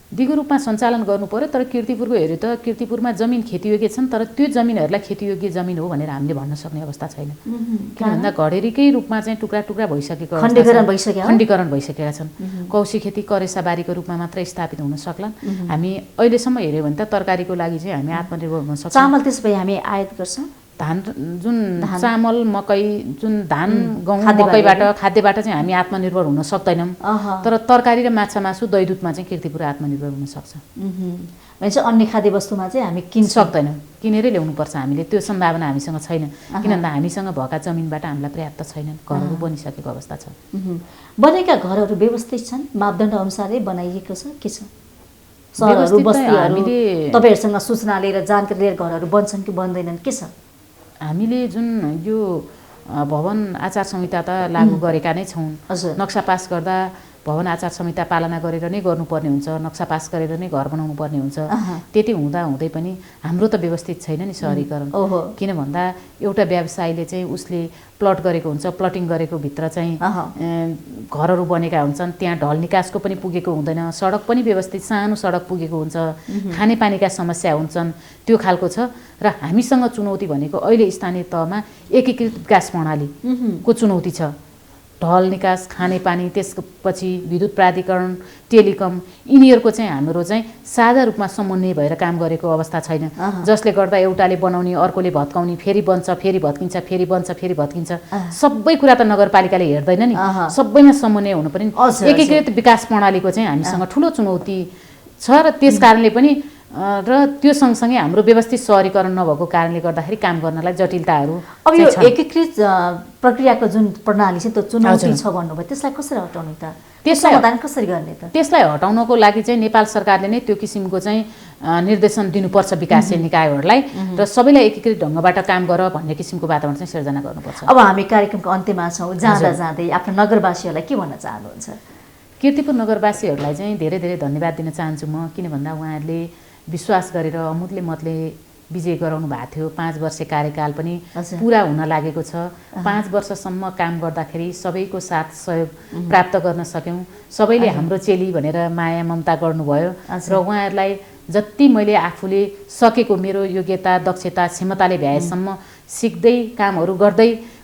दिगो रूपमा सञ्चालन गर्नु पर्यो, तर किर्तिपुरको हेऱ्यो त किर्तिपुरमा जमिन खेतीयोग्य छन्, तर त्यो जमिनहरूलाई खेतीयोग्य जमिन हो भनेर हामीले भन्न सक्ने अवस्था छैन। किन भन्दा घडेरीकै रूपमा चाहिँ टुक्रा टुक्रा भइसकेको, खण्डीकरण भइसकेका छन्। कौशी खेती करेसाबारीको रूपमा मात्र स्थापित हुन सक्लान्। हामी अहिलेसम्म हेऱ्यो भने त तरकारीको लागि चाहिँ हामी आत्मनिर्भर हुन सक्छौँ। चामल त्यस भए हामी आयात गर्छौँ। धान, जुन चामल, मकै, जुन धान, गहुँ, मकैबाट, खाद्यबाट चाहिँ हामी आत्मनिर्भर हुन सक्दैनौँ। तर तरकारी र माछा मासु, दही दुधमा चाहिँ किर्तिपुर आत्मनिर्भर हुन सक्छ। भनेपछि अन्य खाद्य वस्तुमा चाहिँ हामी किन्न सक्दैनौँ, किनेरै ल्याउनुपर्छ हामीले। त्यो सम्भावना हामीसँग छैन। किन भन्दा हामीसँग भएका जमिनबाट हामीलाई पर्याप्त छैनन्। घरहरू बनिसकेको अवस्था छ। बनेका घरहरू व्यवस्थित छन्, मापदण्ड अनुसारै बनाइएको छ के छ? सहरहरू, बस्तीहरू तपाईँहरूसँग सूचना लिएर जानकारी लिएर घरहरू बन्छन् कि बन्दैनन्, के छ? हामीले जुन यो भवन आचार संहिता त लागू गरेका नै छौँ। नक्सा पास गर्दा भवन आचार संहिता पालना गरेर नै गर्नुपर्ने हुन्छ, नक्सा पास गरेर नै घर बनाउनु पर्ने हुन्छ। त्यति हुँदै पनि हाम्रो त व्यवस्थित छैन नि सहरीकरण। किन भन्दा एउटा व्यवसायीले चाहिँ उसले प्लट गरेको हुन्छ, प्लटिङ गरेको भित्र चाहिँ घरहरू बनेका हुन्छन्, त्यहाँ ढल निकासको पनि पुगेको हुँदैन, सडक पनि व्यवस्थित सानो सडक पुगेको हुन्छ, खानेपानीका समस्या हुन्छन्, त्यो खालको छ। र हामीसँग चुनौती भनेको अहिले स्थानीय तहमा एकीकृत विकास प्रणालीको चुनौती छ। ढल निकास, खानेपानी, त्यसपछि विद्युत प्राधिकरण, टेलिकम, यिनीहरूको चाहिँ हाम्रो चाहिँ साझा रूपमा समन्वय भएर काम गरेको अवस्था छैन, जसले गर्दा एउटाले बनाउने अर्कोले भत्काउने, फेरि बन्छ फेरि भत्किन्छ, फेरि बन्छ फेरि भत्किन्छ। सबै कुरा त नगरपालिकाले हेर्दैन नि, सबैमा समन्वय हुनु पर्यो नि। एकीकृत विकास प्रणालीको चाहिँ हामीसँग ठुलो चुनौती छ र त्यस कारणले पनि र त्यो सँगसँगै हाम्रो व्यवस्थित सहरीकरण नभएको कारणले गर्दाखेरि काम गर्नलाई जटिलताहरू। अब यो एकीकृत प्रक्रियाको जुन प्रणाली छ त्यो चुनौती छ भन्नुभयो, त्यसलाई कसरी हटाउने त? त्यसलाई समाधान कसरी गर्ने त? त्यसलाई हटाउनको लागि चाहिँ नेपाल सरकारले नै त्यो किसिमको चाहिँ निर्देशन दिनुपर्छ विकास निकायहरूलाई र सबैलाई एकीकृत ढङ्गबाट काम गर भन्ने किसिमको वातावरण चाहिँ सिर्जना गर्नुपर्छ। अब हामी कार्यक्रमको अन्त्यमा छौँ, जाँदै आफ्नो नगरवासीहरूलाई के भन्न चाहनुहुन्छ? कीर्तिपुर नगरवासीहरूलाई चाहिँ धेरै धेरै धन्यवाद दिन चाहन्छु म, किन भन्दा उहाँहरूले विश्वास गरेर अमुतले मतले विजय गराउनु भएको थियो। 5 वर्ष कार्यकाल पनि पुरा हुन लागेको छ। 5 वर्षसम्म काम गर्दाखेरि सबैको साथ सहयोग प्राप्त गर्न सक्यौँ। सबैले हाम्रो चेली भनेर माया ममता गर्नुभयो र उहाँहरूलाई जति मैले आफूले सकेको मेरो योग्यता, दक्षता, क्षमताले भ्याएसम्म सिक्दै कामहरू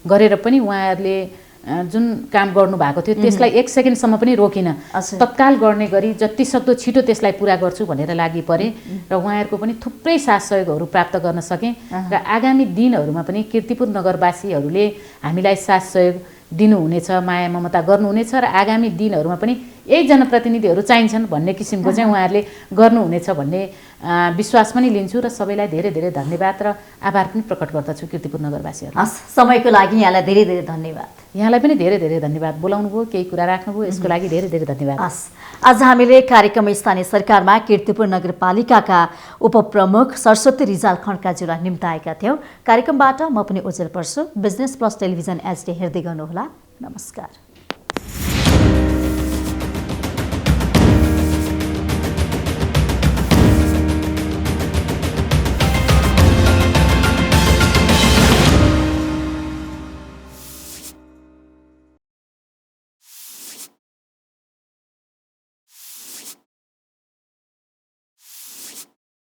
गरेर पनि उहाँहरूले जुन काम गर्नुभएको थियो त्यसलाई 1 सेकेन्डसम्म पनि रोकिन, तत्काल गर्ने गरी जति सक्दो छिटो त्यसलाई पुरा गर्छु भनेर लागि परे र उहाँहरूको पनि थुप्रै साथ सहयोगहरू प्राप्त गर्न सकेँ। र आगामी दिनहरूमा पनि कीर्तिपुर नगरवासीहरूले हामीलाई साथ सहयोग दिनुहुनेछ, माया ममता गर्नुहुनेछ र आगामी दिनहरूमा पनि यही जनप्रतिनिधिहरू चाहिन्छन् भन्ने किसिमको चाहिँ उहाँहरूले गर्नुहुनेछ भन्ने विश्वास पनि लिन्छु र सबैलाई धेरै धेरै धन्यवाद र आभार पनि प्रकट गर्दछु कीर्तिपुर नगरवासीहरू। समयको लागि यहाँलाई धेरै धेरै धन्यवाद। यहाँलाई पनि धेरै धेरै धन्यवाद, बोलाउनु भयो, केही कुरा राख्नुभयो, यसको लागि धेरै धेरै धन्यवाद। आज हामीले कार्यक्रम स्थानीय सरकारमा कीर्तिपुर नगरपालिकाका उपप्रमुख सरस्वती रिजाल खड्काज्यूलाई निम्ताएका थियौँ। कार्यक्रमबाट म पनि उज्जवल पर्छु। बिजनेस प्लस टेलिभिजन HD हेर्दै गर्नुहोला। नमस्कार।